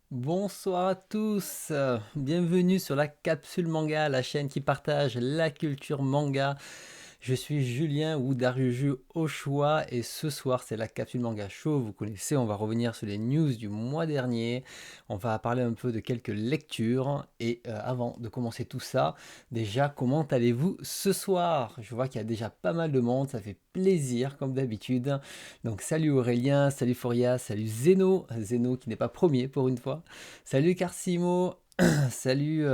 Bonsoir à tous, bienvenue sur la Capsule Manga, la chaîne qui partage la culture manga. Je suis Julien ou Dariuju au choix et ce soir c'est la Capsule Manga Show, vous connaissez, on va revenir sur les news du mois dernier, on va parler un peu de quelques lectures et avant de commencer tout ça, déjà comment allez-vous ce soir? Je vois qu'il y a déjà pas mal de monde, ça fait plaisir comme d'habitude. Donc salut Aurélien, salut Foria, salut Zeno, Zeno qui n'est pas premier pour une fois. Salut Carsimo, salut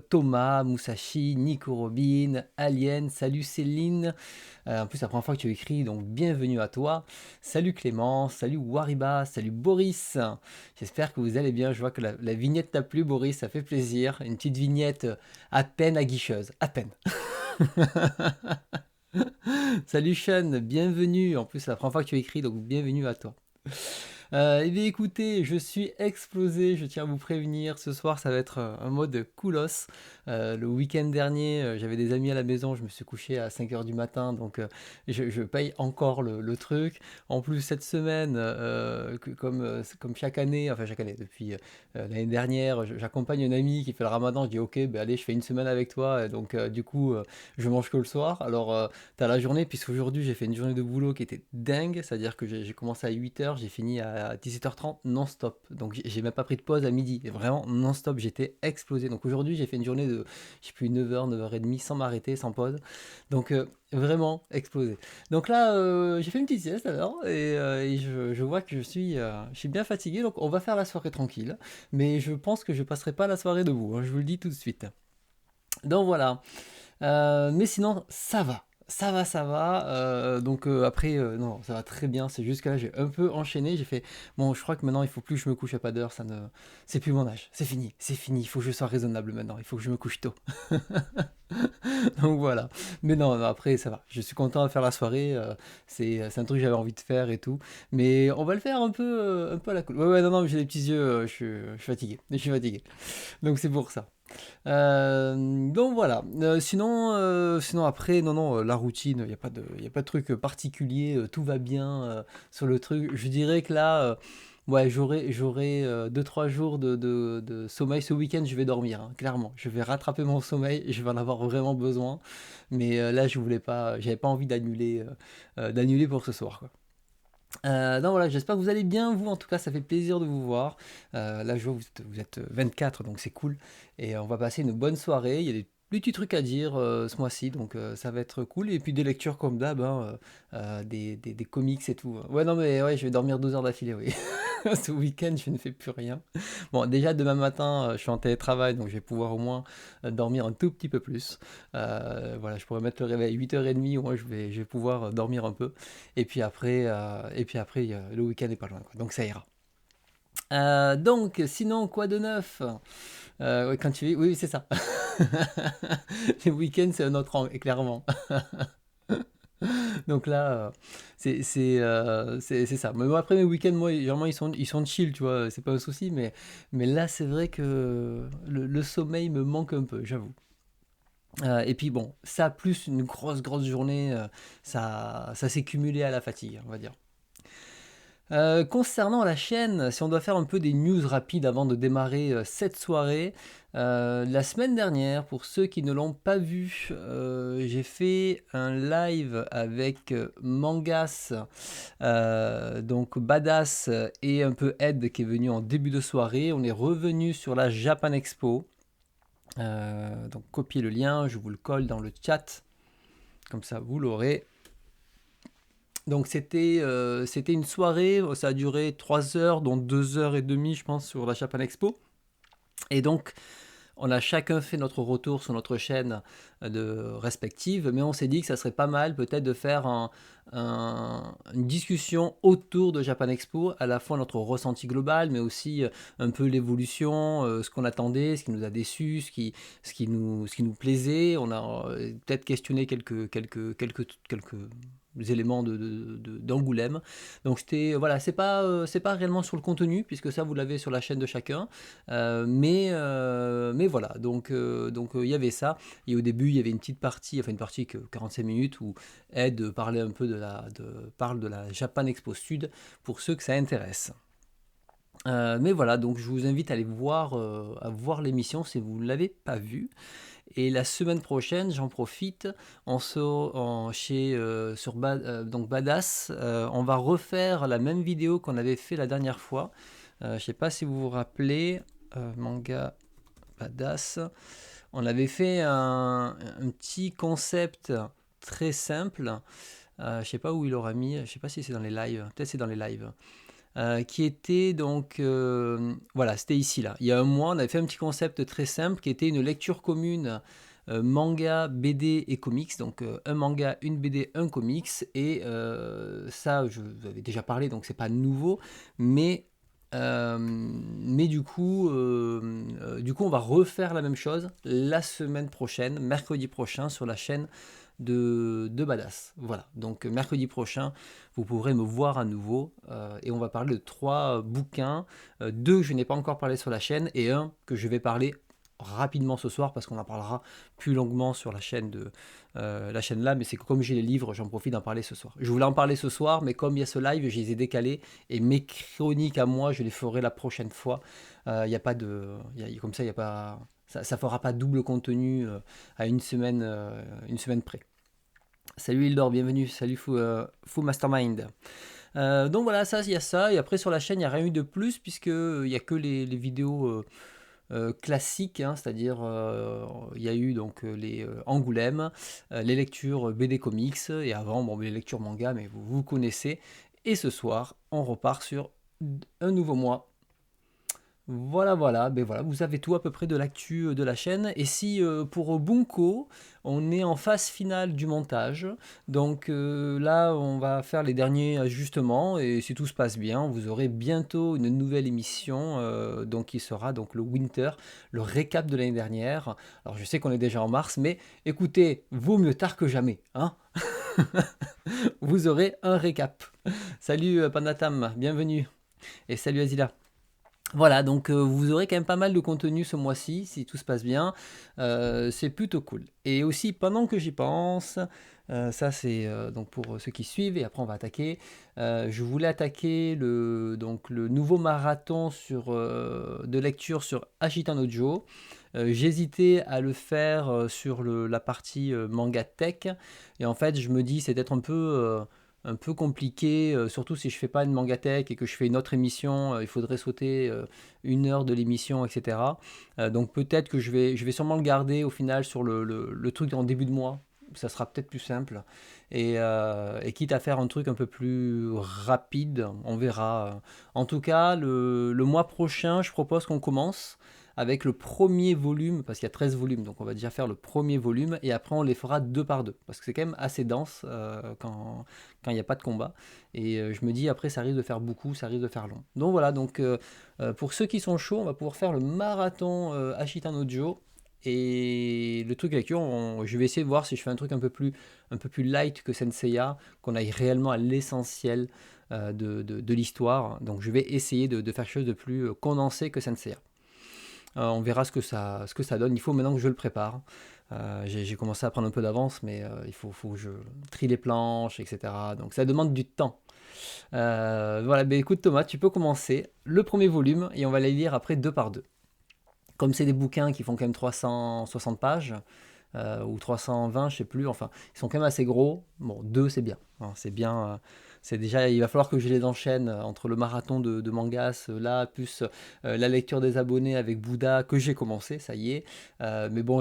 Thomas, Musashi, Nico Robin, Alien, salut Céline. En plus, c'est la première fois que tu écris, donc bienvenue à toi. Salut Clément, salut Wariba, salut Boris. J'espère que vous allez bien. Je vois que la vignette t'a plu, Boris, ça fait plaisir. Une petite vignette à peine aguicheuse, à peine. Salut Sean, bienvenue. En plus, c'est la première fois que tu écris, donc bienvenue à toi. Eh bien écoutez, je suis explosé, je tiens à vous prévenir, ce soir ça va être un mode coolos. Le week-end dernier, j'avais des amis à la maison, je me suis couché à 5 h du matin, donc je paye encore le truc. En plus cette semaine, comme chaque année, enfin chaque année, depuis l'année dernière, j'accompagne un ami qui fait le ramadan, je dis ok, ben allez, je fais une semaine avec toi, et donc du coup, je mange que le soir. Alors t'as la journée, puisqu'aujourd'hui j'ai fait une journée de boulot qui était dingue, c'est-à-dire que j'ai commencé à 8 h, j'ai fini à 17 h 30 non-stop. Donc j'ai même pas pris de pause à midi, et vraiment non-stop, j'étais explosé. Donc aujourd'hui j'ai fait une journée de, je sais plus, 9 h, 9 h 30 sans m'arrêter, sans pause. Donc vraiment explosé. Donc là j'ai fait une petite sieste alors, et je vois que je suis bien fatigué, donc on va faire la soirée tranquille. Mais je pense que je passerai pas la soirée debout, hein, je vous le dis tout de suite. Donc voilà. Mais sinon, ça va. Ça va, ça va. Donc après, non, ça va très bien. C'est juste que là, j'ai un peu enchaîné. J'ai fait, bon, je crois que maintenant, il faut plus que je me couche à pas d'heure. Ça ne, c'est plus mon âge. C'est fini, c'est fini. Il faut que je sois raisonnable maintenant. Il faut que je me couche tôt. Donc voilà. Mais non, non, après, ça va. Je suis content de faire la soirée. C'est un truc que j'avais envie de faire et tout. Mais on va le faire un peu à la cool. Ouais, ouais, non, non, mais j'ai les petits yeux. Je suis fatigué. Je suis fatigué. Donc c'est pour ça. Donc voilà. Sinon après, non, non, la routine, il y a pas de truc particulier, tout va bien sur le truc. Je dirais que là, ouais, j'aurai 2-3 jours de sommeil ce week-end. Je vais dormir, hein, clairement. Je vais rattraper mon sommeil. Je vais en avoir vraiment besoin. Mais là, j'avais pas envie d'annuler pour ce soir, quoi. Non, voilà, j'espère que vous allez bien, vous en tout cas, ça fait plaisir de vous voir. Là, je vois que vous êtes 24, donc c'est cool. Et on va passer une bonne soirée. Il y a des petits trucs à dire ce mois-ci, donc ça va être cool. Et puis des lectures comme d'hab, hein, des comics et tout. Ouais, non, mais ouais, je vais dormir 12 heures d'affilée, oui. Ce week-end, je ne fais plus rien. Bon, déjà demain matin, je suis en télétravail, donc je vais pouvoir au moins dormir un tout petit peu plus. Voilà, je pourrais mettre le réveil à 8h30, au moins je vais pouvoir dormir un peu. Et puis après, le week-end n'est pas loin, quoi. Donc ça ira. Donc, sinon, quoi de neuf? Ouais, quand tu es... Oui, c'est ça. Le week-end, c'est un autre angle, clairement. Donc là, c'est ça. Mais bon, après, mes week-ends, moi, généralement, ils sont chill, tu vois, c'est pas un souci. Mais là, c'est vrai que le sommeil me manque un peu, j'avoue. Et puis bon, ça, plus une grosse, grosse journée, ça s'est cumulé à la fatigue, on va dire. Concernant la chaîne, si on doit faire un peu des news rapides avant de démarrer cette soirée, la semaine dernière, pour ceux qui ne l'ont pas vu, j'ai fait un live avec Mangas, donc Badass et un peu Ed qui est venu en début de soirée. On est revenu sur la Japan Expo. Donc copiez le lien, je vous le colle dans le chat, comme ça vous l'aurez. Donc c'était une soirée, ça a duré 3 heures, dont 2 h 30 je pense sur la Japan Expo. Et donc on a chacun fait notre retour sur notre chaîne respective, mais on s'est dit que ça serait pas mal peut-être de faire une discussion autour de Japan Expo, à la fois notre ressenti global, mais aussi un peu l'évolution, ce qu'on attendait, ce qui nous a déçus, ce qui nous plaisait. On a peut-être questionné quelques éléments d'Angoulême. Donc c'était voilà, c'est pas réellement sur le contenu puisque ça vous l'avez sur la chaîne de chacun, mais voilà. Donc il y avait ça. Et au début il y avait une petite partie, enfin une partie que 45 minutes où Ed parlait un peu parle de la Japan Expo Sud pour ceux que ça intéresse. Mais voilà, donc je vous invite à voir l'émission si vous ne l'avez pas vue. Et la semaine prochaine, j'en profite, donc Badass, on va refaire la même vidéo qu'on avait fait la dernière fois. Je ne sais pas si vous vous rappelez, manga Badass. On avait fait un petit concept très simple. Je ne sais pas où il aura mis, je ne sais pas si c'est dans les lives, peut-être c'est dans les lives. Qui était donc, voilà, c'était ici là. Il y a un mois, on avait fait un petit concept très simple qui était une lecture commune manga, BD et comics. Donc un manga, une BD, un comics. Et ça, je vous avais déjà parlé, donc c'est pas nouveau. Mais du coup, on va refaire la même chose la semaine prochaine, mercredi prochain, sur la chaîne de Badass. Voilà, donc mercredi prochain, vous pourrez me voir à nouveau et on va parler de 3 bouquins, 2 que je n'ai pas encore parlé sur la chaîne et un que je vais parler rapidement ce soir parce qu'on en parlera plus longuement sur la chaîne là, mais c'est que comme j'ai les livres, j'en profite d'en parler ce soir. Je voulais en parler ce soir, mais comme il y a ce live, je les ai décalés et mes chroniques à moi, je les ferai la prochaine fois. Y a pas de, comme ça, il y a pas, ça fera pas double contenu à une semaine près. Salut Hildor, bienvenue, salut Fou Mastermind. Donc voilà, ça, il y a ça, et après sur la chaîne, il n'y a rien eu de plus, puisque il n'y a que les vidéos classiques, hein, c'est-à-dire il y a eu donc les Angoulême, les lectures BD Comics, et avant, bon, les lectures manga, mais vous connaissez. Et ce soir, on repart sur un nouveau mois. Voilà, ben voilà, vous avez tout à peu près de l'actu de la chaîne. Et si pour Bunko, on est en phase finale du montage, donc là on va faire les derniers ajustements et si tout se passe bien, vous aurez bientôt une nouvelle émission, donc qui sera donc le Winter, le récap de l'année dernière. Alors je sais qu'on est déjà en mars, mais écoutez, vaut mieux tard que jamais, hein. Vous aurez un récap. Salut Panatam, bienvenue et salut Azila. Voilà, donc vous aurez quand même pas mal de contenu ce mois-ci, si tout se passe bien. C'est plutôt cool. Et aussi, pendant que j'y pense, ça c'est donc pour ceux qui suivent, et après on va attaquer. Je voulais attaquer donc, le nouveau marathon de lecture sur Ashita no Joe. J'hésitais à le faire sur la partie manga tech. Et en fait, je me dis, c'est peut-être un peu compliqué, surtout si je fais pas une mangatech et que je fais une autre émission, il faudrait sauter 1 heure de l'émission, etc. Donc peut-être que je vais sûrement le garder au final sur le truc en début de mois. Ça sera peut-être plus simple. Et quitte à faire un truc un peu plus rapide, on verra. En tout cas, le mois prochain, je propose qu'on commence avec le premier volume, parce qu'il y a 13 volumes, donc on va déjà faire le premier volume, et après on les fera 2 par 2, parce que c'est quand même assez dense quand il n'y a pas de combat. Et je me dis, après, ça risque de faire beaucoup, ça risque de faire long. Donc voilà, donc pour ceux qui sont chauds, on va pouvoir faire le marathon Ashita no Joe. Et le truc avec eux, je vais essayer de voir si je fais un truc un peu plus light que Senseiya, qu'on aille réellement à l'essentiel de l'histoire. Donc je vais essayer de faire quelque chose de plus condensé que Senseiya. On verra ce que ça donne. Il faut maintenant que je le prépare. J'ai commencé à prendre un peu d'avance, mais il faut que je trie les planches, etc. Donc ça demande du temps. Voilà, ben écoute Thomas, tu peux commencer le premier volume et on va les lire après 2 par 2. Comme c'est des bouquins qui font quand même 360 pages, ou 320, je sais plus, enfin, ils sont quand même assez gros. Bon, 2 c'est bien, hein, c'est bien. C'est déjà, il va falloir que je les enchaîne entre le marathon de mangas, là, plus la lecture des abonnés avec Bouddha, que j'ai commencé, ça y est. Mais bon,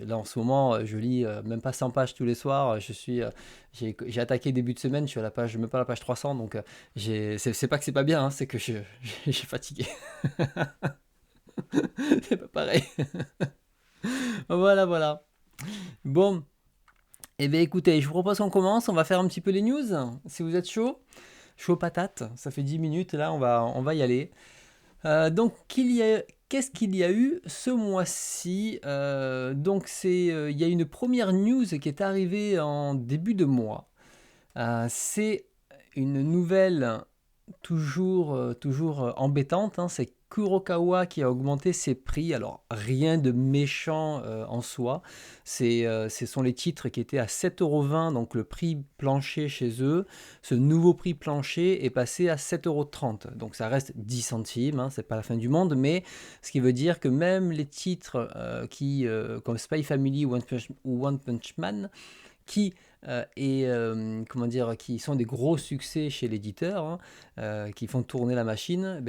là en ce moment, je lis même pas 100 pages tous les soirs. J'ai attaqué début de semaine, je suis à la page, même pas à la page 300, donc c'est pas que c'est pas bien, hein, c'est que j'ai fatigué. C'est pas pareil. Voilà. Bon, eh bien écoutez, je vous propose qu'on commence, on va faire un petit peu les news, si vous êtes chaud. Chaud patate, ça fait 10 minutes, là on va y aller. Donc qu'est-ce qu'il y a eu ce mois-ci? Donc il y a une première news qui est arrivée en début de mois. C'est une nouvelle toujours embêtante, hein. C'est Kurokawa qui a augmenté ses prix. Alors, rien de méchant en soi. Ce sont les titres qui étaient à 7,20 €, donc le prix plancher chez eux. Ce nouveau prix plancher est passé à 7,30 €. Donc, ça reste 10 centimes, hein, c'est pas la fin du monde, mais ce qui veut dire que même les titres comme Spy Family ou One Punch Man, qui comment dire, qui sont des gros succès chez l'éditeur, hein, qui font tourner la machine,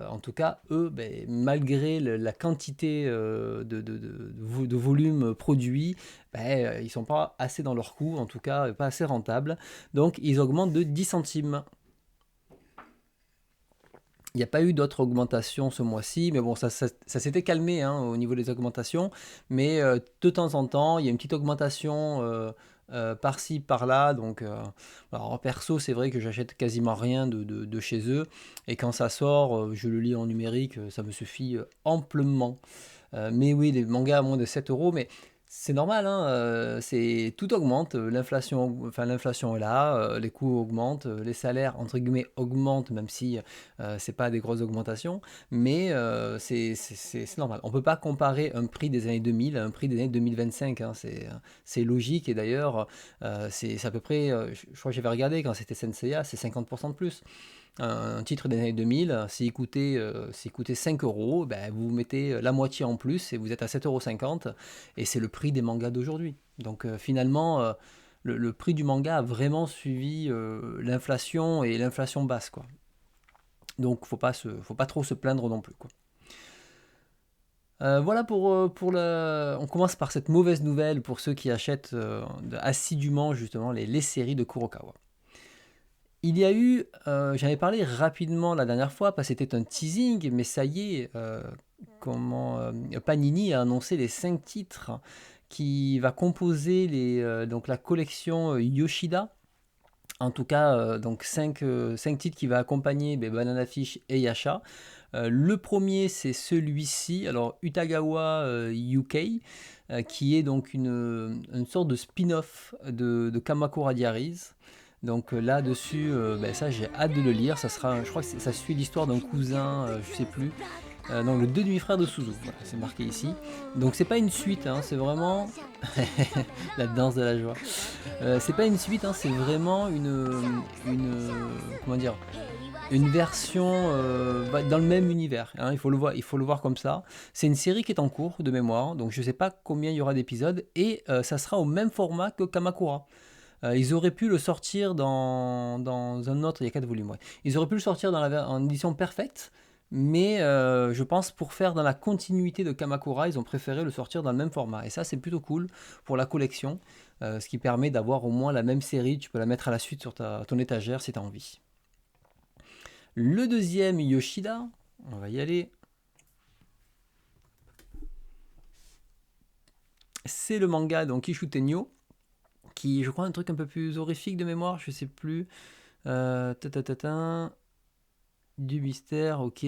en tout cas, eux, malgré la quantité de volume produit, ils sont pas assez dans leur coût, en tout cas, pas assez rentables. Donc, ils augmentent de 10 centimes. Il n'y a pas eu d'autres augmentations ce mois-ci, mais bon, ça s'était calmé, hein, au niveau des augmentations. Mais de temps en temps, il y a une petite augmentation par-ci, par-là. Donc, alors, perso, c'est vrai que j'achète quasiment rien de chez eux. Et quand ça sort, je le lis en numérique, ça me suffit amplement. Mais oui, les mangas à moins de 7 €, mais c'est normal, hein, tout augmente, l'inflation est là, les coûts augmentent, les salaires entre guillemets augmentent, même si c'est pas des grosses augmentations, mais c'est normal. On peut pas comparer un prix des années 2000 à un prix des années 2025, hein, c'est logique, et d'ailleurs c'est à peu près, je crois que j'avais regardé quand c'était Senseiya, c'est 50% de plus. Un titre des années 2000, s'il coûtait 5 €, vous mettez la moitié en plus et vous êtes à 7,50 €, et c'est le prix des mangas d'aujourd'hui. Donc finalement, le prix du manga a vraiment suivi l'inflation, et l'inflation basse, quoi. Donc faut pas trop se plaindre non plus, quoi. Voilà pour on commence par cette mauvaise nouvelle pour ceux qui achètent assidûment justement les séries de Kurokawa. Il y a eu, j'en avais parlé rapidement la dernière fois, parce que c'était un teasing, mais ça y est, Panini a annoncé les 5 titres qui va composer donc la collection Yoshida. En tout cas, donc 5 titres qui va accompagner Banana Fish et Yasha. Le premier, c'est celui-ci, alors Utagawa UK, qui est donc une sorte de spin-off de Kamakura Diaries. Donc là-dessus, ça j'ai hâte de le lire. Je crois que ça suit l'histoire d'un cousin, je sais plus. Donc le deux demi-frères de Suzu, voilà, c'est marqué ici. Donc c'est pas une suite, hein, c'est vraiment la danse de la joie. C'est pas une suite, hein, c'est vraiment comment dire, une version dans le même univers, hein, il faut le voir comme ça. C'est une série qui est en cours de mémoire, donc je sais pas combien il y aura d'épisodes, et ça sera au même format que Kamakura. Ils auraient pu le sortir dans un autre, il y a 4 volumes, ouais. Ils auraient pu le sortir en édition perfecte, mais je pense pour faire dans la continuité de Kamakura, ils ont préféré le sortir dans le même format. Et ça, c'est plutôt cool pour la collection, ce qui permet d'avoir au moins la même série. Tu peux la mettre à la suite sur ton étagère si tu as envie. Le deuxième, Yoshida, on va y aller. C'est le manga donc Ishutenyo, qui, je crois, un truc un peu plus horrifique de mémoire, je sais plus. Du mystère, ok.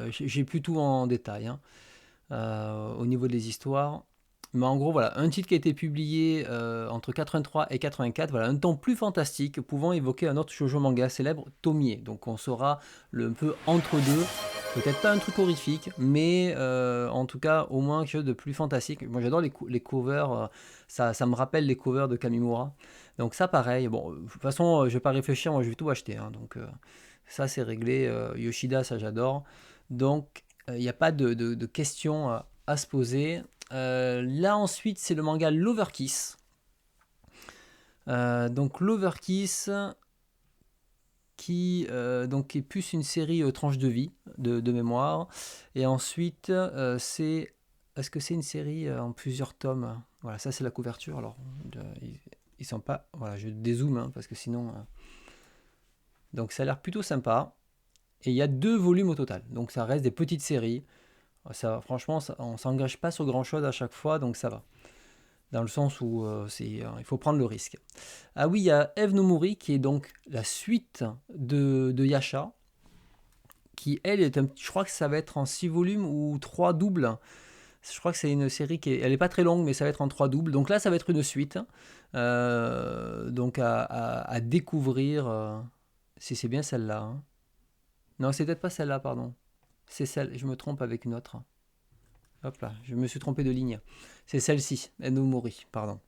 J'ai plus tout en détail, hein, au niveau des histoires. Mais en gros, voilà, un titre qui a été publié entre 83 et 84, voilà, un ton plus fantastique, pouvant évoquer un autre shoujo manga célèbre, Tomie. Donc on sera un peu entre deux. Peut-être pas un truc horrifique, mais en tout cas, au moins quelque chose de plus fantastique. Moi, j'adore les covers, ça me rappelle les covers de Kamimura. Donc ça, pareil. Bon, de toute façon, je vais pas réfléchir, moi, je vais tout acheter, hein. Donc ça, c'est réglé. Yoshida, ça, j'adore. Donc, il n'y a pas de questions à se poser. Là, ensuite, c'est le manga Loverkiss. Donc, Loverkiss, qui donc est plus une série tranche de vie, de mémoire. Et ensuite, est-ce que c'est une série en plusieurs tomes? Voilà, ça, c'est la couverture. Alors, ils sont pas... Voilà, je dézoome, hein, parce que sinon... Donc, ça a l'air plutôt sympa. Et il y a 2 volumes au total. Donc, ça reste des petites séries. Ça, franchement, on s'engage pas sur grand chose à chaque fois, donc ça va. Dans le sens où il faut prendre le risque. Ah oui, il y a Eve no Mori, qui est donc la suite de Yasha, qui elle je crois que ça va être en 6 volumes ou 3 doubles. Je crois que c'est une série elle est pas très longue, mais ça va être en 3 doubles. Donc là, ça va être une suite. Donc à découvrir. Si c'est bien celle-là, hein. Non, c'est peut-être pas celle-là, pardon. C'est celle, je me trompe avec une autre. Hop là, je me suis trompé de ligne. C'est celle-ci, Endo Mori, pardon.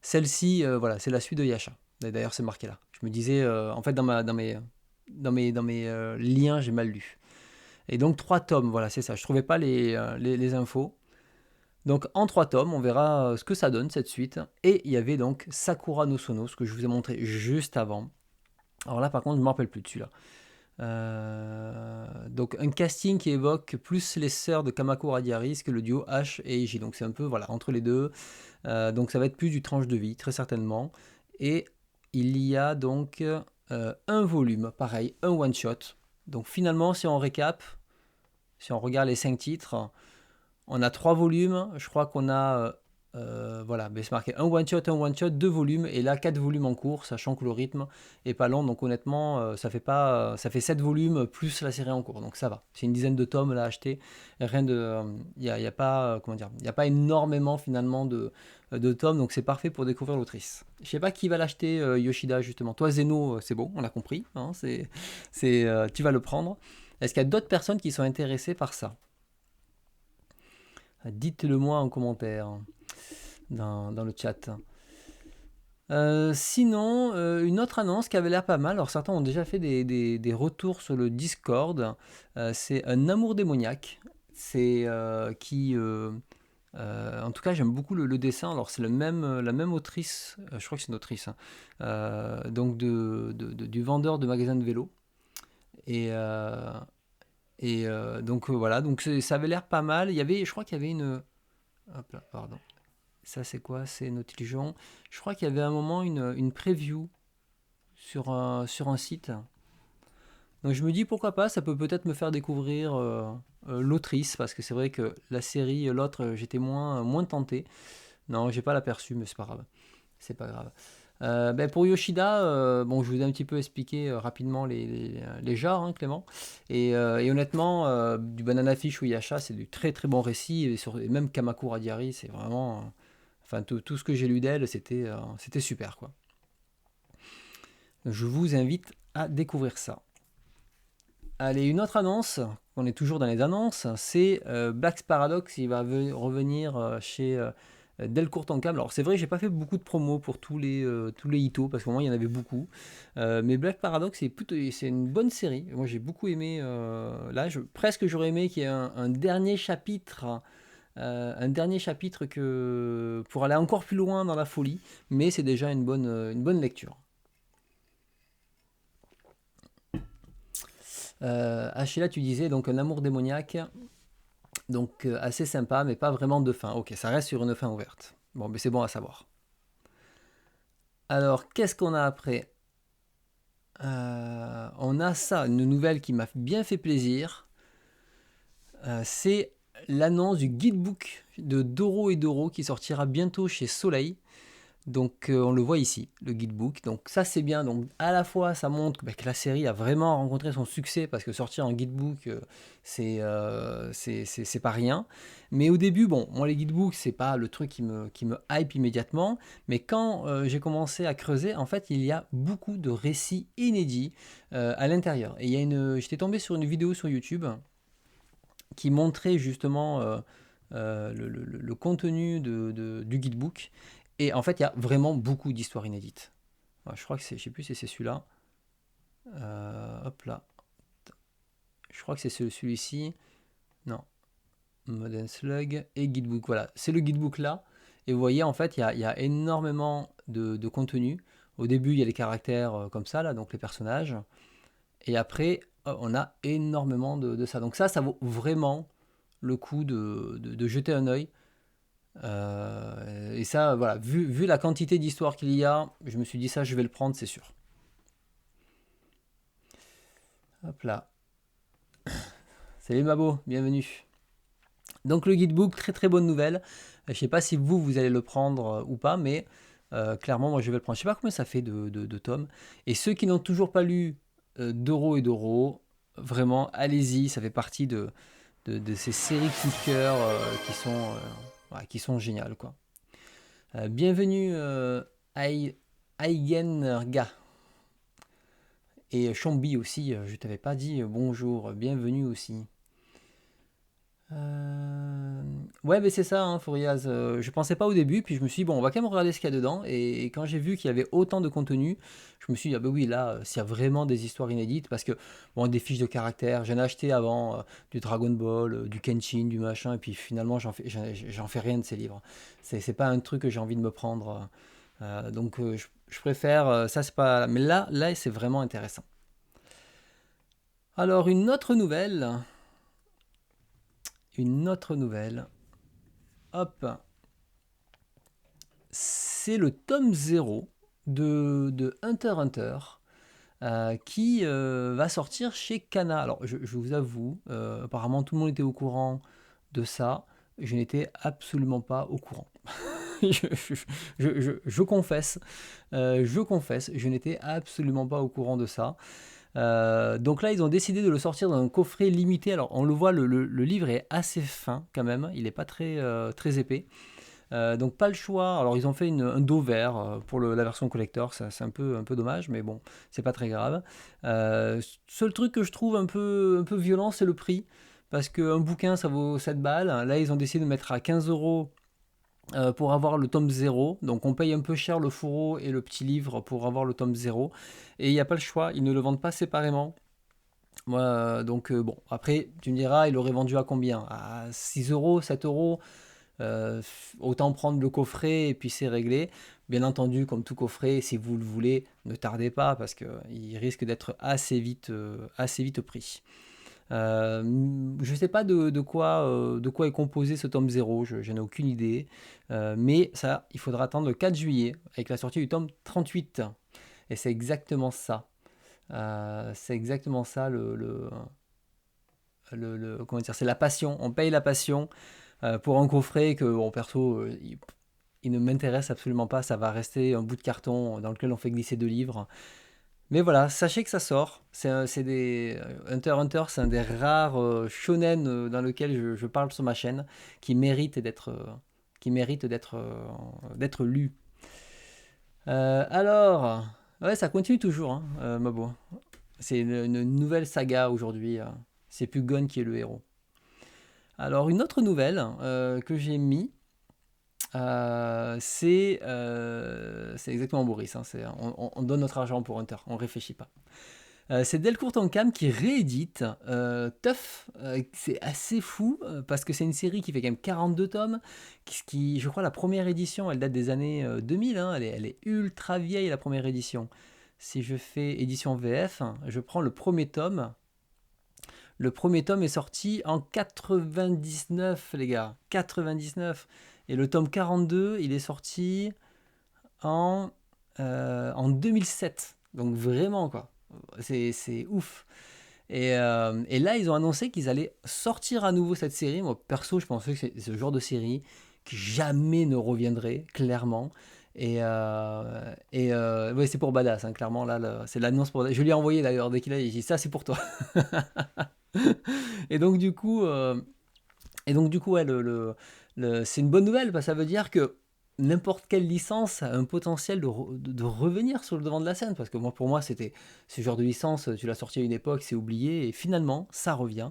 Celle-ci, voilà, c'est la suite de Yasha. D'ailleurs, c'est marqué là. Je me disais, en fait, dans mes liens, j'ai mal lu. Et donc, 3 tomes, voilà, c'est ça. Je trouvais pas les infos. Donc, en 3 tomes, on verra ce que ça donne, cette suite. Et il y avait donc Sakura no Sono, ce que je vous ai montré juste avant. Alors là, par contre, je ne me rappelle plus de celui-là. Donc un casting qui évoque plus les sœurs de Kamako Radiaris que le duo H et Eiji. Donc c'est un peu voilà entre les deux. Donc ça va être plus du tranche de vie très certainement. Et il y a donc un volume, pareil, un one shot. Donc finalement si on récap, si on regarde les 5 titres, on a 3 volumes. Je crois qu'on a voilà, c'est marqué un one shot, 2 volumes, et là 4 volumes en cours, sachant que le rythme est pas lent, donc honnêtement, ça fait 7 volumes plus la série en cours, donc ça va. C'est une dizaine de tomes là à acheter, rien de, y a pas, comment dire, il n'y a pas énormément finalement de tomes, donc c'est parfait pour découvrir l'autrice. Je sais pas qui va l'acheter, Yoshida justement. Toi Zeno, c'est bon, on a compris, hein, tu vas le prendre. Est-ce qu'il y a d'autres personnes qui sont intéressées par ça? Dites-le moi en commentaire dans le chat. Sinon, une autre annonce qui avait l'air pas mal, alors certains ont déjà fait des retours sur le Discord, c'est Un amour démoniaque. C'est en tout cas, j'aime beaucoup le dessin. Alors, c'est la même autrice, je crois que c'est une autrice, hein, donc du vendeur de magasins de vélo. Et, donc voilà, donc ça avait l'air pas mal. Je crois qu'il y avait une. Hop là, pardon. Ça, c'est quoi? C'est Nautiljon. Je crois qu'il y avait un moment une preview sur un site. Donc je me dis pourquoi pas, ça peut peut-être me faire découvrir l'autrice, parce que c'est vrai que la série, l'autre, j'étais moins tenté. Non, j'ai pas l'aperçu, mais c'est pas grave. C'est pas grave. Pour Yoshida, bon, je vous ai un petit peu expliqué rapidement les genres, hein, Clément. Et honnêtement, du Banana Fish ou Yasha, c'est du très très bon récit. Et même Kamakura Diary, c'est vraiment. Enfin, tout ce que j'ai lu d'elle, c'était super, quoi. Je vous invite à découvrir ça. Allez, une autre annonce, on est toujours dans les annonces, c'est Black Paradox, il va revenir chez Delcourt Tonkam. Alors c'est vrai, j'ai pas fait beaucoup de promos pour tous les hitos, parce qu'au moins il y en avait beaucoup. Mais Black Paradox, c'est une bonne série. Moi j'ai beaucoup aimé. Là, presque j'aurais aimé qu'il y ait un dernier chapitre. Un dernier chapitre pour aller encore plus loin dans la folie, mais c'est déjà une bonne lecture. Achilla, tu disais donc Un amour démoniaque, donc assez sympa, mais pas vraiment de fin. Ok, ça reste sur une fin ouverte. Bon, mais c'est bon à savoir. Alors, qu'est-ce qu'on a après? On a ça, une nouvelle qui m'a bien fait plaisir. C'est l'annonce du guidebook de Doro et Doro qui sortira bientôt chez Soleil. Donc on le voit ici, le guidebook. Donc ça c'est bien. Donc à la fois ça montre que la série a vraiment rencontré son succès, parce que sortir un guidebook c'est pas rien. Mais au début, bon, moi les guidebooks c'est pas le truc qui me hype immédiatement. Mais quand j'ai commencé à creuser, en fait il y a beaucoup de récits inédits à l'intérieur. Et j'étais tombé sur une vidéo sur YouTube qui montrait justement le contenu du guidebook. Et en fait, il y a vraiment beaucoup d'histoires inédites. Je crois que je sais plus si c'est celui-là. Hop là. Je crois que c'est celui-ci. Non. Modern Slug et guidebook. Voilà, c'est le guidebook là. Et vous voyez, en fait, il y a énormément de contenu. Au début, il y a les caractères comme ça, là, donc les personnages. Et après, on a énormément de ça. Donc ça vaut vraiment le coup de jeter un œil. Et ça, voilà, vu la quantité d'histoires qu'il y a, je me suis dit ça, je vais le prendre, c'est sûr. Hop là. Salut Mabo, bienvenue. Donc le guidebook, très très bonne nouvelle. Je sais pas si vous allez le prendre ou pas, mais clairement, moi je vais le prendre. Je sais pas combien ça fait de tomes. Et ceux qui n'ont toujours pas lu Doro et Doro, vraiment, allez-y, ça fait partie de ces séries coup de cœur ouais, qui sont géniales, quoi. Bienvenue Aigenga et Chombi aussi, je t'avais pas dit bonjour, bienvenue aussi. Euh, Ouais, mais c'est ça, hein, Furiaz. Je pensais pas au début, puis je me suis dit, bon, on va quand même regarder ce qu'il y a dedans. Et quand j'ai vu qu'il y avait autant de contenu, je me suis dit, ah bah oui, là, s'il y a vraiment des histoires inédites, parce que, bon, des fiches de caractère, j'en ai acheté avant du Dragon Ball, du Kenshin, du machin, et puis finalement, j'en fais rien de ces livres. C'est pas un truc que j'ai envie de me prendre. Donc, je préfère, ça, c'est pas. Mais là, c'est vraiment intéressant. Alors, une autre nouvelle. Hop, c'est le tome 0 de Hunter x Hunter qui va sortir chez Kana. Alors, je vous avoue, apparemment tout le monde était au courant de ça. Je n'étais absolument pas au courant. Je confesse, je n'étais absolument pas au courant de ça. Donc là, ils ont décidé de le sortir dans un coffret limité. Alors, on le voit, le livre est assez fin quand même. Il n'est pas très épais. Donc pas le choix. Alors ils ont fait un dos vert pour la version collector, c'est un peu dommage, mais bon, c'est pas très grave. Seul truc que je trouve un peu violent, c'est le prix. Parce qu'un bouquin, ça vaut 7 balles. Là, ils ont décidé de mettre à 15 euros pour avoir le tome 0. Donc on paye un peu cher le fourreau et le petit livre pour avoir le tome 0. Et il n'y a pas le choix, ils ne le vendent pas séparément. Moi, donc bon, après, tu me diras, il l'aurait vendu à combien? À 6 euros, 7 euros. Euh, Autant prendre le coffret et puis c'est réglé. Bien entendu, comme tout coffret, si vous le voulez, ne tardez pas parce qu'il risque d'être assez vite pris. Je ne sais pas de quoi est composé ce tome 0, je n'ai aucune idée. Mais ça, il faudra attendre le 4 juillet avec la sortie du tome 38. Et c'est exactement ça. C'est exactement ça comment dire, c'est la passion. On paye la passion pour un coffret que, bon, perso, il ne m'intéresse absolument pas. Ça va rester un bout de carton dans lequel on fait glisser 2 livres. Mais voilà, sachez que ça sort. C'est des Hunter x Hunter, c'est un des rares shonen dans lequel je parle sur ma chaîne qui mérite d'être lu. Alors, ouais, ça continue toujours, hein, Mabo. C'est une nouvelle saga aujourd'hui. C'est plus Gon qui est le héros. Alors, une autre nouvelle que j'ai mis, c'est exactement Boris. Hein, on donne notre argent pour Hunter, on réfléchit pas. C'est Delcourt Tonkam qui réédite Tough. C'est assez fou parce que c'est une série qui fait quand même 42 tomes. Je crois, la première édition, elle date des années 2000. Hein, elle est ultra vieille, la première édition. Si je fais édition VF, je prends le premier tome. Le premier tome est sorti en 99, les gars. 99. Et le tome 42, il est sorti en 2007. Donc vraiment, quoi. C'est ouf. Et là, ils ont annoncé qu'ils allaient sortir à nouveau cette série. Moi, perso, je pensais que c'est ce genre de série qui jamais ne reviendrait, clairement. Ouais, c'est pour Badass, hein, clairement. Là, c'est l'annonce pour. Je lui ai envoyé d'ailleurs, dès qu'il a dit ça, c'est pour toi. Et donc, du coup, ouais, c'est une bonne nouvelle, parce que ça veut dire que n'importe quelle licence a un potentiel de revenir sur le devant de la scène. Parce que moi, pour moi, c'était ce genre de licence, tu l'as sorti à une époque, c'est oublié, et finalement, ça revient.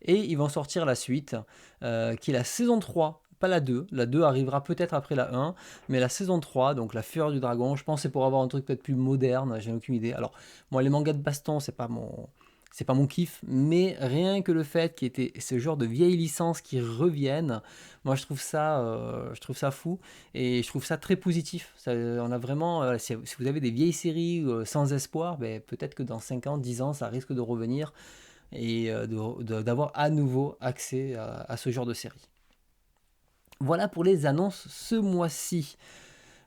Et ils vont sortir la suite, qui est la saison 3, pas la 2. La 2 arrivera peut-être après la 1, mais la saison 3, donc la Fureur du Dragon, je pense que c'est pour avoir un truc peut-être plus moderne, j'ai aucune idée. Alors, moi, les mangas de baston, c'est pas mon kiff, mais rien que le fait qu'il y ait ce genre de vieilles licences qui reviennent, moi je trouve ça fou et je trouve ça très positif. On a vraiment, si vous avez des vieilles séries sans espoir, ben, peut-être que dans 5 ans, 10 ans, ça risque de revenir et d'avoir à nouveau accès à ce genre de série. Voilà pour les annonces ce mois-ci.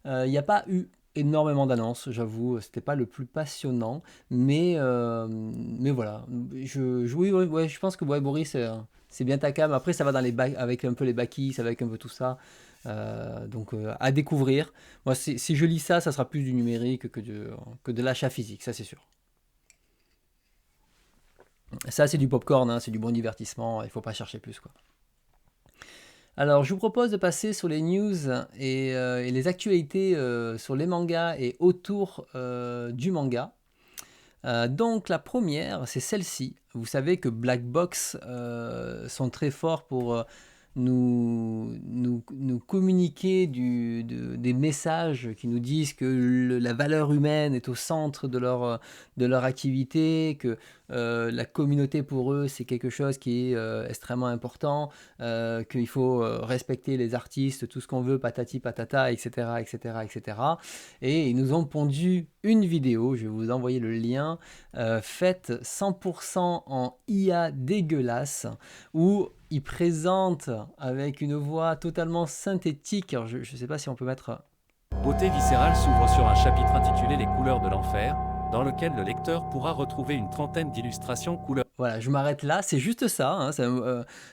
Il n'y a pas eu énormément d'annonces, j'avoue, c'était pas le plus passionnant, mais voilà. Oui, ouais, ouais, je pense que ouais, Boris, c'est bien ta cam. Après, ça va avec un peu les baquis, ça va avec un peu tout ça. Donc, à découvrir. Moi, si je lis ça, ça sera plus du numérique que de l'achat physique, ça c'est sûr. Ça, c'est du popcorn, hein, c'est du bon divertissement, il faut pas chercher plus, quoi. Alors, je vous propose de passer sur les news et les actualités sur les mangas et autour du manga. Donc, la première, c'est celle-ci. Vous savez que Black Box sont très forts pour nous communiquer des messages qui nous disent que la valeur humaine est au centre de leur activité, que la communauté pour eux c'est quelque chose qui est extrêmement important, qu'il faut respecter les artistes, tout ce qu'on veut, patati patata, etc., etc., etc. Et ils nous ont pondu une vidéo, je vais vous envoyer le lien, faite 100% en IA dégueulasse, où il présente avec une voix totalement synthétique. Alors je ne sais pas si on peut mettre. Beauté viscérale s'ouvre sur un chapitre intitulé Les couleurs de l'enfer, dans lequel le lecteur pourra retrouver une trentaine d'illustrations couleurs. Voilà, je m'arrête là, c'est juste ça, hein,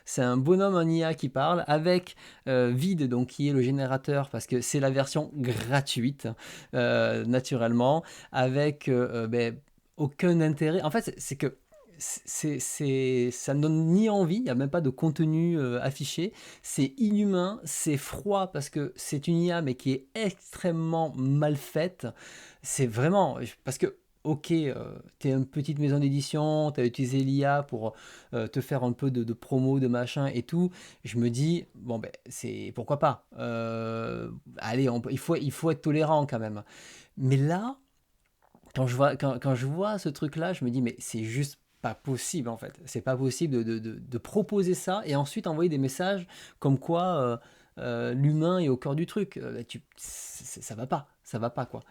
c'est un bonhomme en IA qui parle avec Vide, donc qui est le générateur, parce que c'est la version gratuite, naturellement, avec ben, aucun intérêt. En fait, c'est que ça ne donne ni envie, il n'y a même pas de contenu affiché, c'est inhumain, c'est froid, parce que c'est une IA, mais qui est extrêmement mal faite. C'est vraiment, parce que ok, tu es une petite maison d'édition, tu as utilisé l'IA pour te faire un peu de promo, de machin et tout. Je me dis, bon, ben, c'est pourquoi pas. Allez, il faut être tolérant quand même. Mais là, quand je vois ce truc-là, je me dis, mais c'est juste pas possible en fait. C'est pas possible de proposer ça et ensuite envoyer des messages comme quoi l'humain est au cœur du truc. Ça va pas quoi.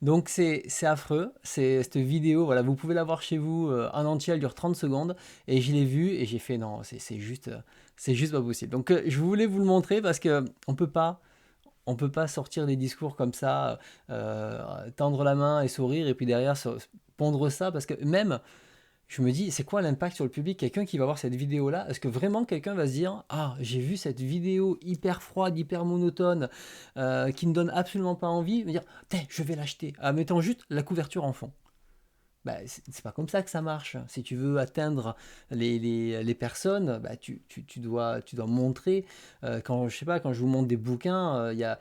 Donc c'est affreux. C'est cette vidéo, voilà, vous pouvez la voir chez vous en entier, elle dure 30 secondes et je l'ai vue et j'ai fait non, c'est juste pas possible. Donc je voulais vous le montrer parce que on peut pas sortir des discours comme ça, tendre la main et sourire, et puis derrière pondre ça, parce que même, je me dis, c'est quoi l'impact sur le public? Quelqu'un qui va voir cette vidéo-là, est-ce que vraiment quelqu'un va se dire, ah, j'ai vu cette vidéo hyper froide, hyper monotone, qui ne donne absolument pas envie, me dire, je vais l'acheter, en mettant juste la couverture en fond. Bah, c'est pas comme ça que ça marche. Si tu veux atteindre les personnes, bah, tu dois montrer. Quand, je sais pas, quand je vous montre des bouquins, il y a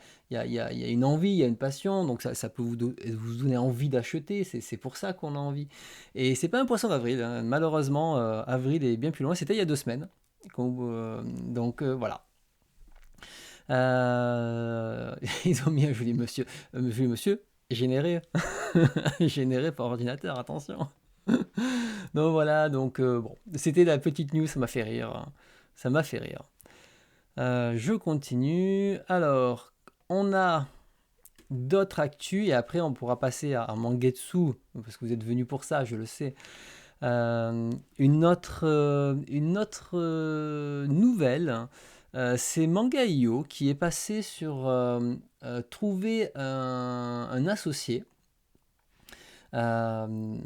une envie, il y a une passion, donc ça peut vous donner envie d'acheter. C'est pour ça qu'on a envie. Et c'est pas un poisson d'avril, hein. Malheureusement, avril est bien plus loin. C'était il y a 2 semaines. Donc voilà. Ils ont mis un joli monsieur généré, généré par ordinateur, attention. Donc voilà, donc bon, c'était la petite news, ça m'a fait rire, hein. Ça m'a fait rire. Je continue. Alors, on a d'autres actus et après on pourra passer à Mangetsu, parce que vous êtes venus pour ça, je le sais. Une autre nouvelle, c'est Manga.io qui est passé sur trouver un associé. Donc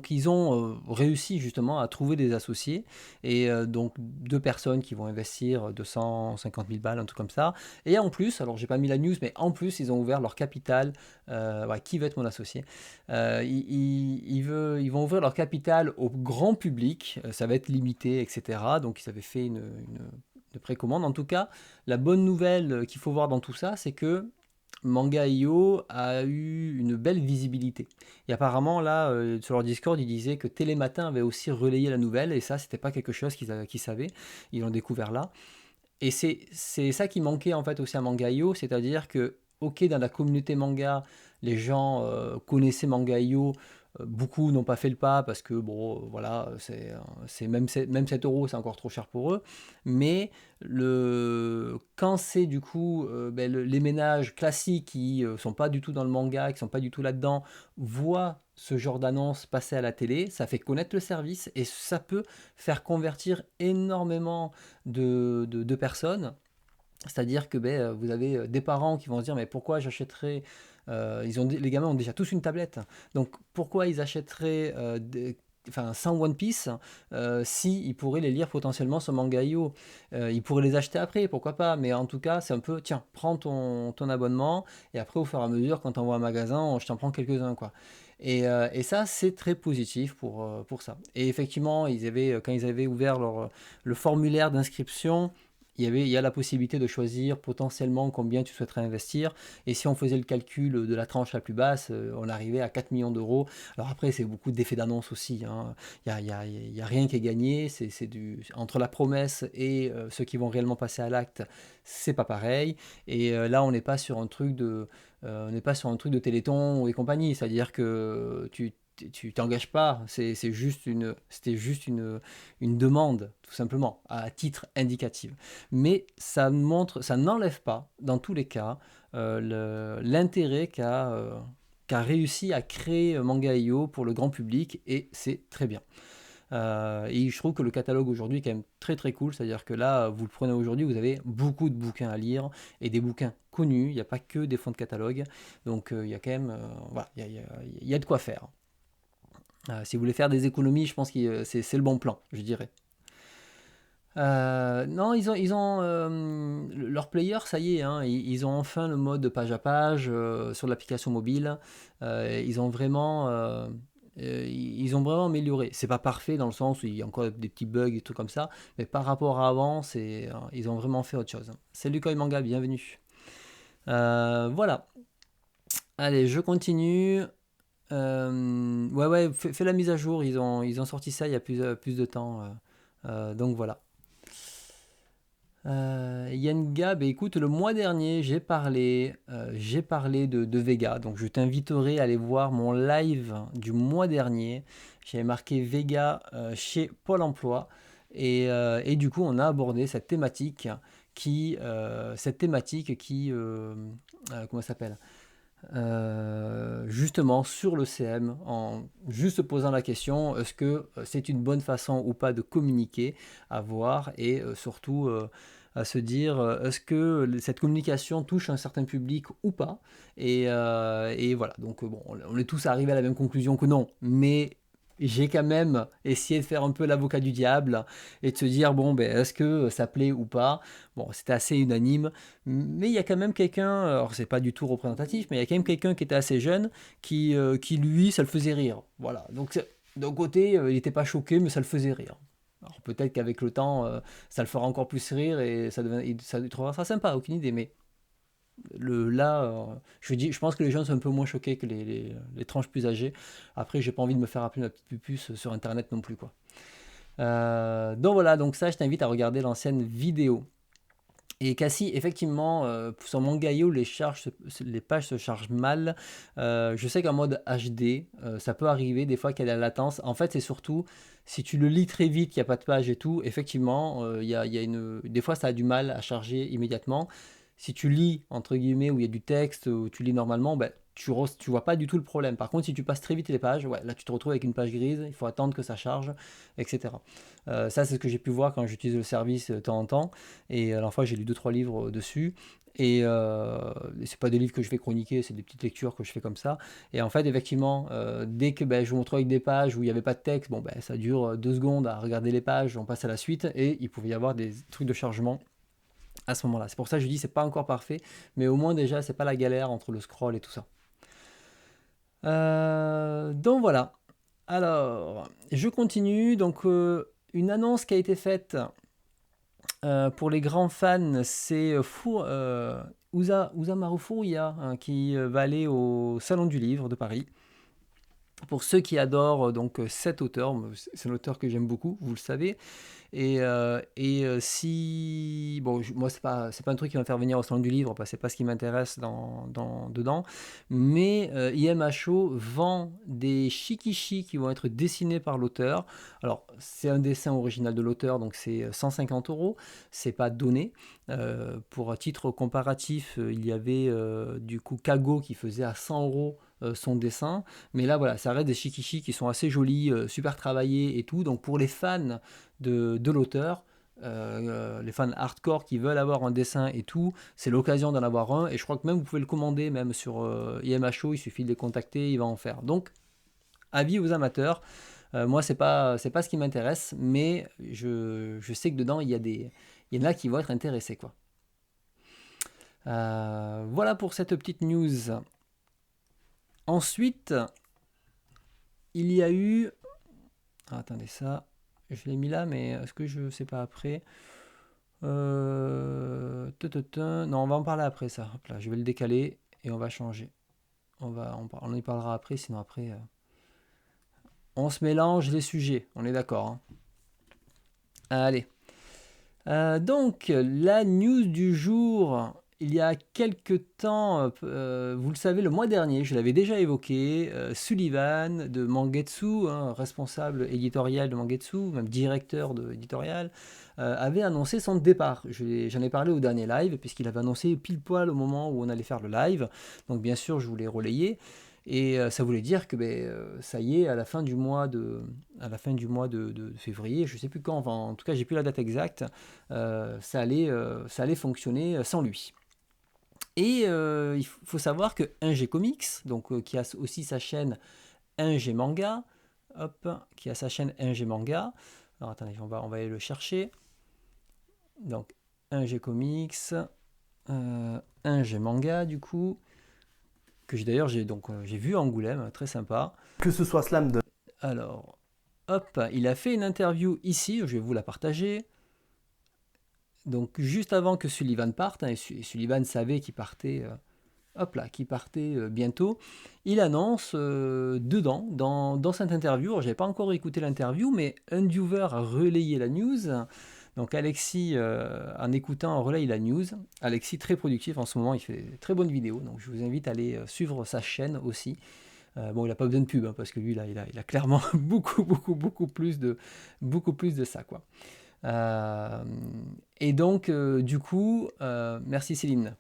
ils ont réussi justement à trouver des associés et donc 2 personnes qui vont investir 250 000 balles, un truc comme ça. Et en plus, alors j'ai pas mis la news, mais en plus ils ont ouvert leur capital. Ouais, qui veut être mon associé? Ils vont ouvrir leur capital au grand public, ça va être limité, etc. Donc ils avaient fait une précommande. En tout cas, la bonne nouvelle qu'il faut voir dans tout ça, c'est que Manga.io a eu une belle visibilité. Et apparemment, là, sur leur Discord, ils disaient que Télématin avait aussi relayé la nouvelle, et ça, c'était pas quelque chose qu'ils savaient. Ils l'ont découvert là. Et c'est ça qui manquait en fait aussi à Manga.io, c'est-à-dire que, ok, dans la communauté manga, les gens connaissaient Manga.io, beaucoup n'ont pas fait le pas parce que, bon, voilà, même 7 euros, c'est encore trop cher pour eux. Mais quand c'est du coup ben, les ménages classiques qui sont pas du tout dans le manga, qui sont pas du tout là-dedans, voient ce genre d'annonce passer à la télé, ça fait connaître le service et ça peut faire convertir énormément de personnes. C'est-à-dire que ben, vous avez des parents qui vont se dire mais pourquoi j'achèterais les gamins ont déjà tous une tablette, donc pourquoi ils achèteraient enfin, sans One Piece si ils pourraient les lire potentiellement sur Manga.io. Ils pourraient les acheter après, pourquoi pas, mais en tout cas c'est un peu tiens, prends ton abonnement et après au fur et à mesure quand on va au magasin je t'en prends quelques-uns quoi. Et ça, c'est très positif pour ça. Et effectivement, quand ils avaient ouvert le formulaire d'inscription, il y a la possibilité de choisir potentiellement combien tu souhaiterais investir. Et si on faisait le calcul de la tranche la plus basse, on arrivait à 4 millions d'euros. Alors après, c'est beaucoup d'effets d'annonce aussi, hein. Il y a rien qui est gagné. Entre la promesse et ceux qui vont réellement passer à l'acte, c'est pas pareil. Et là, on n'est pas sur un truc on n'est pas sur un truc de Téléthon et compagnie. C'est-à-dire que tu t'engages pas. C'était juste une demande, tout simplement, à titre indicatif. Mais ça n'enlève pas, dans tous les cas, l'intérêt qu'a réussi à créer Manga.io pour le grand public, et c'est très bien. Et je trouve que le catalogue aujourd'hui est quand même très très cool, c'est-à-dire que là, vous le prenez aujourd'hui, vous avez beaucoup de bouquins à lire, et des bouquins connus, il n'y a pas que des fonds de catalogue, donc il y a quand même, voilà, il y a de quoi faire. Si vous voulez faire des économies, je pense que c'est le bon plan, je dirais. Non, leur player, ça y est, hein, ils ont enfin le mode page à page sur l'application mobile. Ils ont vraiment amélioré. C'est pas parfait dans le sens où il y a encore des petits bugs et tout comme ça, mais par rapport à avant, ils ont vraiment fait autre chose. Salut Koi Manga, bienvenue. Voilà. Allez, je continue. Ouais, fais la mise à jour. Ils ont sorti ça il y a plus de temps. Donc voilà. Yanga, bah écoute, le mois dernier, j'ai parlé de Vega, donc je t'inviterai à aller voir mon live du mois dernier. J'avais marqué Vega chez Pôle Emploi, et du coup, on a abordé cette thématique qui, comment ça s'appelle? Justement sur le CM, en juste posant la question, est-ce que c'est une bonne façon ou pas de communiquer, à voir, et surtout à se dire, est-ce que cette communication touche un certain public ou pas, et voilà, donc bon, on est tous arrivés à la même conclusion que non, mais j'ai quand même essayé de faire un peu l'avocat du diable et de se dire, bon, ben, est-ce que ça plaît ou pas. Bon, c'était assez unanime, mais il y a quand même quelqu'un, alors c'est pas du tout représentatif, mais il y a quand même quelqu'un qui était assez jeune, qui lui, ça le faisait rire. Voilà, donc d'un côté, il n'était pas choqué, mais ça le faisait rire. Alors peut-être qu'avec le temps, ça le fera encore plus rire et ça trouvera ça sympa, aucune idée, mais là, je pense que les gens sont un peu moins choqués que les tranches plus âgées. Après, j'ai pas envie de me faire appeler ma petite pupuce sur internet non plus, quoi. Donc voilà, donc ça, je t'invite à regarder l'ancienne vidéo. Et Cassie, effectivement, sur Mangayo, les pages se chargent mal. Je sais qu'en mode HD, ça peut arriver des fois qu'il y a de la latence. En fait, c'est surtout si tu le lis très vite, qu'il n'y a pas de page et tout, effectivement, des fois ça a du mal à charger immédiatement. Si tu lis, entre guillemets, où il y a du texte, où tu lis normalement, ben, tu vois pas du tout le problème. Par contre, si tu passes très vite les pages, ouais, là tu te retrouves avec une page grise, il faut attendre que ça charge, etc. Ça, c'est ce que j'ai pu voir quand j'utilise le service de temps en temps. Et à la fois, j'ai lu 2-3 livres dessus. Et c'est pas des livres que je vais chroniquer, c'est des petites lectures que je fais comme ça. Et en fait, effectivement, dès que je vous retrouve avec des pages où il n'y avait pas de texte, bon, ça dure 2 secondes à regarder les pages, on passe à la suite, et il pouvait y avoir des trucs de chargement à ce moment-là. C'est pour ça que je dis c'est pas encore parfait, mais au moins déjà, c'est pas la galère entre le scroll et tout ça. Donc voilà. Alors, je continue. Donc, une annonce qui a été faite pour les grands fans, c'est Usamaru Furuya, hein, qui va aller au Salon du Livre de Paris. Pour ceux qui adorent donc cet auteur, c'est un auteur que j'aime beaucoup, vous le savez. Si bon, moi c'est pas un truc qui va me faire venir au salon du livre, parce que c'est pas ce qui m'intéresse dedans, mais IMHO vend des shikishi qui vont être dessinés par l'auteur. Alors c'est un dessin original de l'auteur, donc c'est 150 euros, c'est pas donné. Pour titre comparatif, il y avait du coup Kago qui faisait à 100 euros son dessin, mais là voilà, ça reste des shikishi qui sont assez jolis, super travaillés et tout, donc pour les fans de l'auteur, les fans hardcore qui veulent avoir un dessin et tout, c'est l'occasion d'en avoir un, et je crois que même vous pouvez le commander même sur IMHO, il suffit de les contacter, il va en faire. Donc, avis aux amateurs, moi c'est pas ce qui m'intéresse, mais je sais que dedans il y en a qui vont être intéressés, quoi. Voilà pour cette petite news. Ensuite, il y a eu... Ah, attendez, ça, je l'ai mis là, mais est-ce que je sais pas après Non, on va en parler après ça. Hop là, je vais le décaler et on va changer. On y parlera après, sinon après, on se mélange les sujets. On est d'accord, hein. Allez. Donc, la news du jour, il y a quelques temps, vous le savez, le mois dernier, je l'avais déjà évoqué, Sullivan de Mangetsu, hein, responsable éditorial de Mangetsu, même directeur éditorial, avait annoncé son départ. J'en ai parlé au dernier live, puisqu'il avait annoncé pile poil au moment où on allait faire le live. Donc, bien sûr, je voulais relayer. Et ça voulait dire que ça y est, à la fin du mois de février, je ne sais plus quand, enfin, en tout cas j'ai plus la date exacte, ça allait fonctionner sans lui. Et il faut savoir que 1G Comics, donc, qui a aussi sa chaîne 1G Manga, hop, qui a sa chaîne 1G Manga, alors attendez, on va aller le chercher, donc 1G Comics, 1G Manga du coup, que j'ai vu à Angoulême, très sympa. Que ce soit Slam de... Alors, hop, il a fait une interview ici, je vais vous la partager. Donc, juste avant que Sullivan parte, hein, et Sullivan savait qu'il partait, bientôt, il annonce dedans, dans cette interview, je n'avais pas encore écouté l'interview, mais un viewer a relayé la news. Donc Alexis, en écoutant, relaye la news. Alexis, très productif en ce moment, il fait de très bonnes vidéos, donc je vous invite à aller suivre sa chaîne aussi. Bon, il n'a pas besoin de pub, hein, parce que lui, là, il a clairement beaucoup plus de ça, quoi. Et donc, du coup, merci Céline.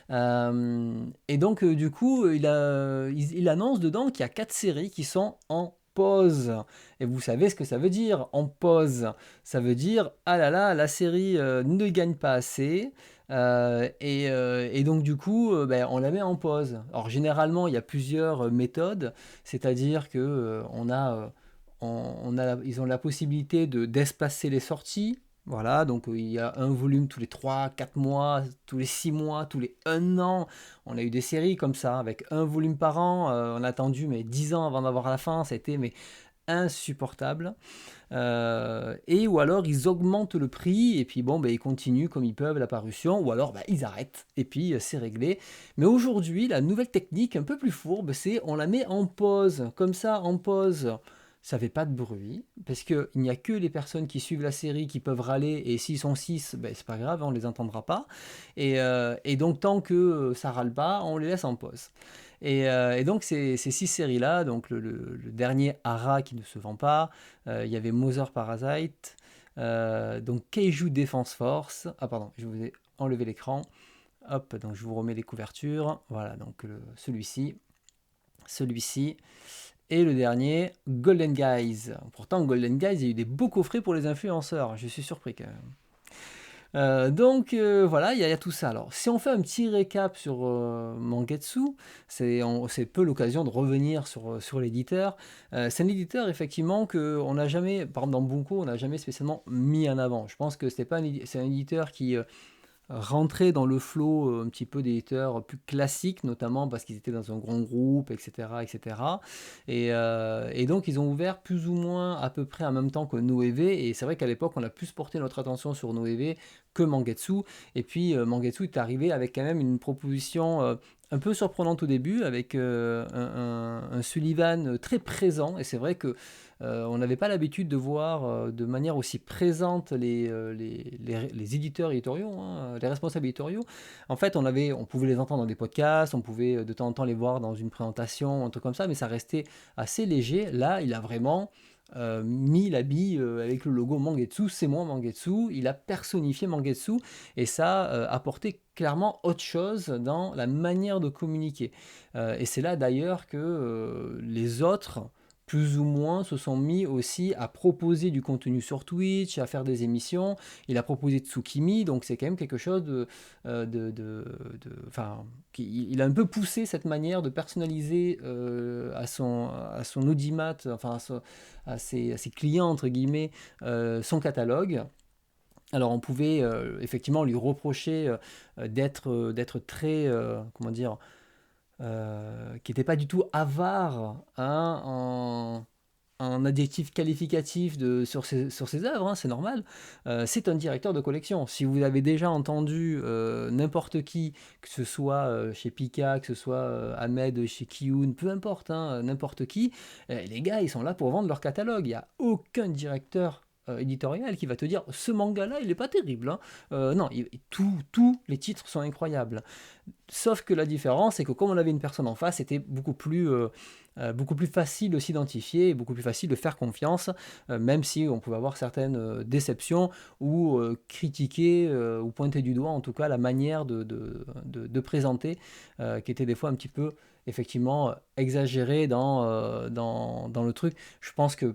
Et donc, du coup, il annonce dedans qu'il y a 4 séries qui sont en pause. Et vous savez ce que ça veut dire, en pause. Ça veut dire, ah là là, la série ne gagne pas assez. Et donc, du coup, on la met en pause. Alors, généralement, il y a plusieurs méthodes. C'est-à-dire que ils ont la possibilité d'espacer les sorties. Voilà, donc il y a un volume tous les 3, 4 mois, tous les 6 mois, tous les 1 an. On a eu des séries comme ça, avec un volume par an. On a attendu 10 ans avant d'avoir la fin, ça a été insupportable. Et ou alors ils augmentent le prix, et puis bon, ils continuent comme ils peuvent la parution, ou alors ils arrêtent, et puis c'est réglé. Mais aujourd'hui, la nouvelle technique, un peu plus fourbe, c'est on la met en pause, comme ça, en pause. Ça fait pas de bruit, parce qu'il n'y a que les personnes qui suivent la série qui peuvent râler, et s'ils sont 6, c'est pas grave, on les entendra pas. Et donc tant que ça râle pas, on les laisse en pause. Et donc ces 6 séries-là, donc le dernier Ara qui ne se vend pas, il y avait Mother Parasite, donc Keiju Defense Force, ah pardon, je vous ai enlevé l'écran, hop, donc je vous remets les couvertures, voilà, donc celui-ci, et le dernier, Golden Guys. Pourtant, Golden Guys, il y a eu des beaux coffrets pour les influenceurs. Je suis surpris quand même. Donc voilà, il y a tout ça. Alors, si on fait un petit récap sur Mangetsu, c'est peu l'occasion de revenir sur l'éditeur. C'est un éditeur, effectivement, qu'on n'a jamais, par exemple dans Bunko, on n'a jamais spécialement mis en avant. Je pense que c'est un éditeur qui rentrer dans le flow un petit peu d'éditeurs plus classiques, notamment parce qu'ils étaient dans un grand groupe, etc. etc. Et donc ils ont ouvert plus ou moins à peu près en même temps que Noévé, et c'est vrai qu'à l'époque on a plus porté notre attention sur Noévé que Mangetsu, et puis Mangetsu est arrivé avec quand même une proposition un peu surprenante au début, avec un Sullivan très présent, et c'est vrai que on n'avait pas l'habitude de voir de manière aussi présente les éditeurs éditoriaux, hein, les responsables éditoriaux. En fait, on pouvait les entendre dans des podcasts, on pouvait de temps en temps les voir dans une présentation, un truc comme ça, mais ça restait assez léger. Là, il a vraiment mis l'habit avec le logo Mangetsu, c'est moi Mangetsu, il a personnifié Mangetsu, et ça apportait clairement autre chose dans la manière de communiquer. Et c'est là d'ailleurs que les autres plus ou moins se sont mis aussi à proposer du contenu sur Twitch, à faire des émissions. Il a proposé Tsukimi, donc c'est quand même quelque chose il a un peu poussé cette manière de personnaliser à son audimat, enfin à ses clients entre guillemets, son catalogue. Alors on pouvait effectivement lui reprocher d'être très, comment dire, qui n'était pas du tout avare, hein, en adjectif qualificatif sur ses œuvres, hein, c'est normal. C'est un directeur de collection. Si vous avez déjà entendu n'importe qui, que ce soit chez Pika, que ce soit Ahmed chez Kiyun, peu importe, hein, n'importe qui, les gars, ils sont là pour vendre leur catalogue. Il n'y a aucun directeur éditorial qui va te dire ce manga-là, il est pas terrible, hein. Non, tous les titres sont incroyables. Sauf que la différence, c'est que comme on avait une personne en face, c'était beaucoup plus facile de s'identifier, beaucoup plus facile de faire confiance, même si on pouvait avoir certaines déceptions ou critiquer ou pointer du doigt en tout cas la manière de présenter, qui était des fois un petit peu effectivement exagérée dans le truc. Je pense que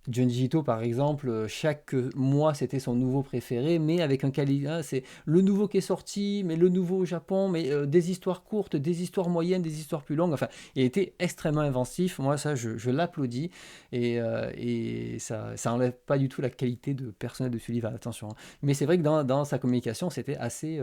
Junji Ito, par exemple, chaque mois c'était son nouveau préféré, mais avec un c'est le nouveau qui est sorti, mais le nouveau au Japon, mais des histoires courtes, des histoires moyennes, des histoires plus longues. Enfin, il était extrêmement inventif. Moi, ça, je l'applaudis et ça enlève pas du tout la qualité de personnel de Sullivan. Attention, hein. Mais c'est vrai que dans sa communication, c'était assez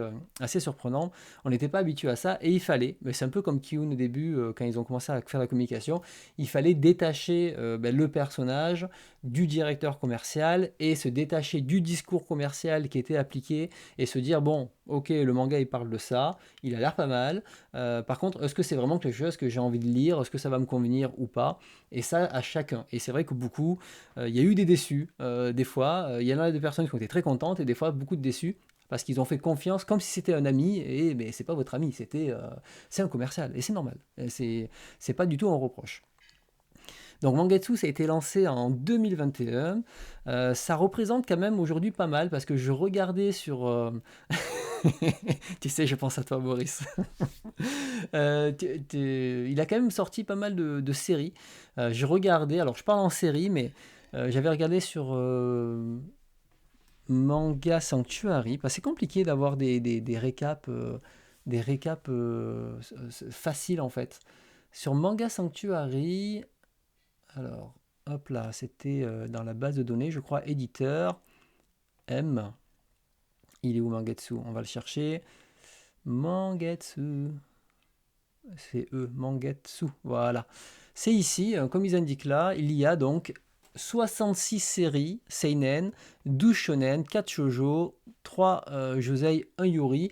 surprenant. On n'était pas habitué à ça et il fallait. Mais c'est un peu comme Kiyun au début, quand ils ont commencé à faire la communication, il fallait détacher le personnage du directeur commercial et se détacher du discours commercial qui était appliqué et se dire bon, ok, le manga il parle de ça, il a l'air pas mal. Par contre, est-ce que c'est vraiment quelque chose que j'ai envie de lire? Est-ce que ça va me convenir ou pas? Et ça à chacun. Et c'est vrai que beaucoup, il y a eu des déçus des fois. Il y en a des personnes qui ont été très contentes et des fois beaucoup de déçus parce qu'ils ont fait confiance comme si c'était un ami et mais c'est pas votre ami, c'est un commercial et c'est normal. C'est pas du tout un reproche. Donc Mangetsu, ça a été lancé en 2021. Ça représente quand même aujourd'hui pas mal parce que je regardais sur... tu sais, je pense à toi, Boris. Il a quand même sorti pas mal de séries. Je regardais, alors je parle en série, mais j'avais regardé sur Manga Sanctuary. Bah, c'est compliqué d'avoir des récaps faciles en fait. Sur Manga Sanctuary, alors, hop là, c'était dans la base de données, je crois, éditeur, M. Il est où Mangetsu? On va le chercher. Mangetsu. C'est E, Mangetsu. Voilà. C'est ici, comme ils indiquent là, il y a donc 66 séries seinen, 12 shonen, 4 shoujo, 3 josei, 1 yuri.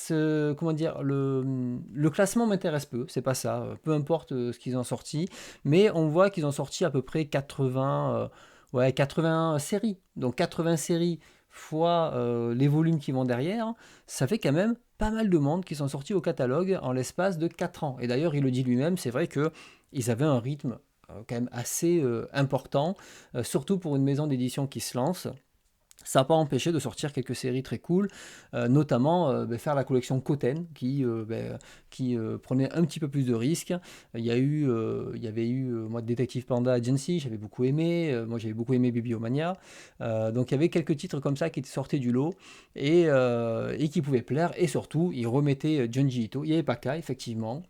Comment dire, le classement m'intéresse peu, c'est pas ça, peu importe ce qu'ils ont sorti, mais on voit qu'ils ont sorti à peu près 80, ouais, 80 séries. Donc 80 séries fois les volumes qui vont derrière, ça fait quand même pas mal de monde qui sont sortis au catalogue en l'espace de 4 ans. Et d'ailleurs, il le dit lui-même, c'est vrai qu'ils avaient un rythme quand même assez important, surtout pour une maison d'édition qui se lance. Ça n'a pas empêché de sortir quelques séries très cool, notamment faire la collection Koten qui prenait un petit peu plus de risques. Il y avait eu moi Détective Panda Agency, j'avais beaucoup aimé. Moi j'avais beaucoup aimé Bibliomania. Donc il y avait quelques titres comme ça qui sortaient du lot et qui pouvaient plaire. Et surtout, ils remettaient Junji Ito. Il n'y avait pas qu'à, effectivement.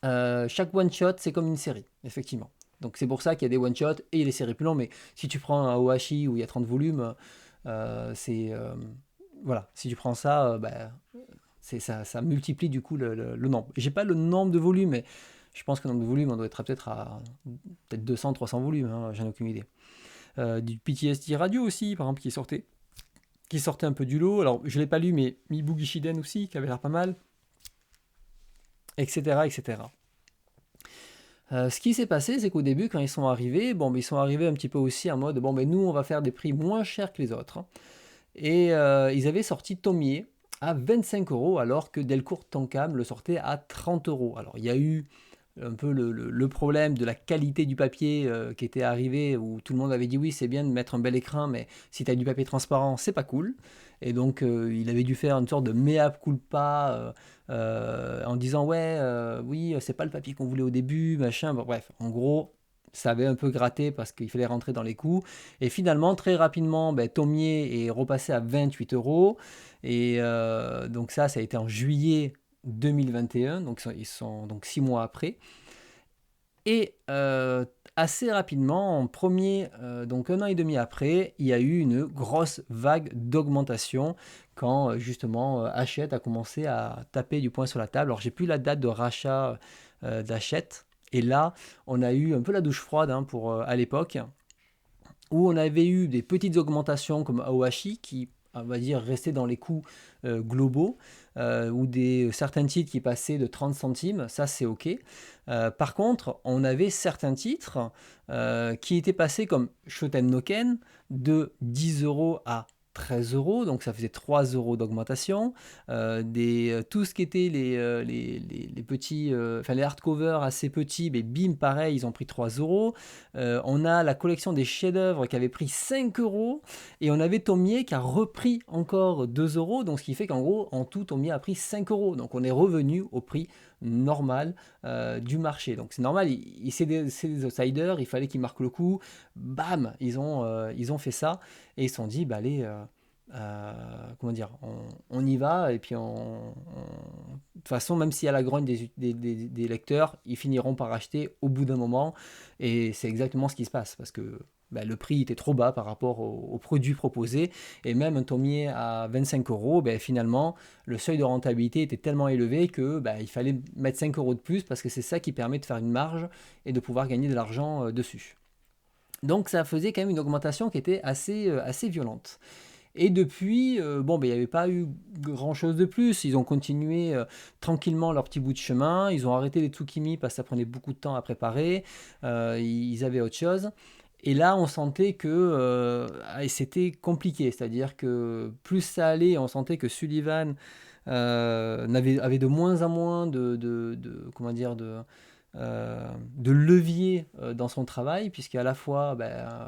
Chaque one-shot, c'est comme une série, effectivement. Donc c'est pour ça qu'il y a des one-shots et les séries plus longues. Mais si tu prends un Ohashi où il y a 30 volumes, c'est... voilà, si tu prends ça, ça multiplie du coup le nombre. J'ai pas le nombre de volumes, mais je pense que le nombre de volumes, on doit être peut-être à peut-être 200, 300 volumes, hein, j'en ai aucune idée. Du PTSD Radio aussi, par exemple, qui sortait un peu du lot. Alors, je l'ai pas lu, mais Mibugi Shiden aussi, qui avait l'air pas mal, etc., etc. Ce qui s'est passé, c'est qu'au début, quand ils sont arrivés, bon, ils sont arrivés un petit peu aussi en mode, bon, nous, on va faire des prix moins chers que les autres, hein. Et ils avaient sorti Tomie à 25 euros, alors que Delcourt Tankam le sortait à 30 euros. Alors, il y a eu un peu le problème de la qualité du papier qui était arrivé, où tout le monde avait dit oui, c'est bien de mettre un bel écrin, mais si tu as du papier transparent, c'est pas cool. Et donc, il avait dû faire une sorte de mea culpa en disant ouais, oui, c'est pas le papier qu'on voulait au début, machin. Bon, bref, en gros, ça avait un peu gratté parce qu'il fallait rentrer dans les coups. Et finalement, très rapidement, Tomie est repassé à 28 euros. Et donc ça a été en juillet 2021, donc ils sont donc 6 mois après. Et assez rapidement, donc 1 an et demi après, il y a eu une grosse vague d'augmentation quand justement Hachette a commencé à taper du poing sur la table. Alors j'ai plus la date de rachat d'Hachette. Et là, on a eu un peu la douche froide à l'époque, où on avait eu des petites augmentations comme Aoashi qui, on va dire, restaient dans les coûts globaux, ou certains titres qui passaient de 30 centimes, ça c'est ok. Par contre, on avait certains titres qui étaient passés comme Shoten no Ken de 10 euros à 13 euros, donc ça faisait 3 euros d'augmentation. Tout ce qui était les petits, enfin les hardcovers assez petits, mais bim, pareil, ils ont pris 3 euros. On a la collection des chefs-d'œuvre qui avait pris 5 euros, et on avait Tomier qui a repris encore 2 euros, donc ce qui fait qu'en gros, en tout, Tomier a pris 5 euros. Donc on est revenu au prix normal du marché. Donc c'est normal, c'est des outsiders, il fallait qu'ils marquent le coup. Bam, ils ont fait ça, et ils se sont dit, bah allez, comment dire, on y va, et puis de toute façon, même s'il y a la grogne des lecteurs, ils finiront par acheter au bout d'un moment, et c'est exactement ce qui se passe, parce que le prix était trop bas par rapport aux produits proposés, et même un Tomier à 25 euros, finalement, le seuil de rentabilité était tellement élevé que il fallait mettre 5 euros de plus, parce que c'est ça qui permet de faire une marge et de pouvoir gagner de l'argent dessus. Donc ça faisait quand même une augmentation qui était assez violente. Et depuis, il n'y avait pas eu grand-chose de plus. Ils ont continué tranquillement leur petit bout de chemin. Ils ont arrêté les Tsukimi parce que ça prenait beaucoup de temps à préparer. Ils avaient autre chose. Et là, on sentait que c'était compliqué. C'est-à-dire que plus ça allait, on sentait que Sullivan avait de moins en moins comment dire, de levier dans son travail, puisqu'à la fois,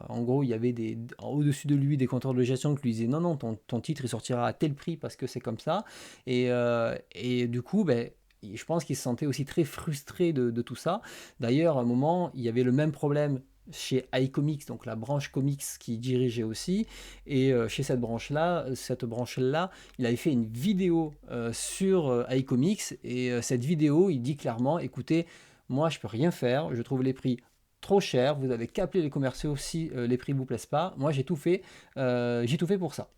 en gros, il y avait au-dessus de lui des compteurs de gestion qui lui disaient non, non, ton titre il sortira à tel prix parce que c'est comme ça. Et du coup, je pense qu'il se sentait aussi très frustré de tout ça. D'ailleurs, à un moment, il y avait le même problème chez iComics, donc la branche comics qui dirigeait aussi, et chez cette branche-là, il avait fait une vidéo sur iComics, et cette vidéo, il dit clairement, écoutez, moi je peux rien faire, je trouve les prix trop chers, vous avez qu'à appeler les commerciaux si les prix vous plaisent pas, moi j'ai tout fait pour ça.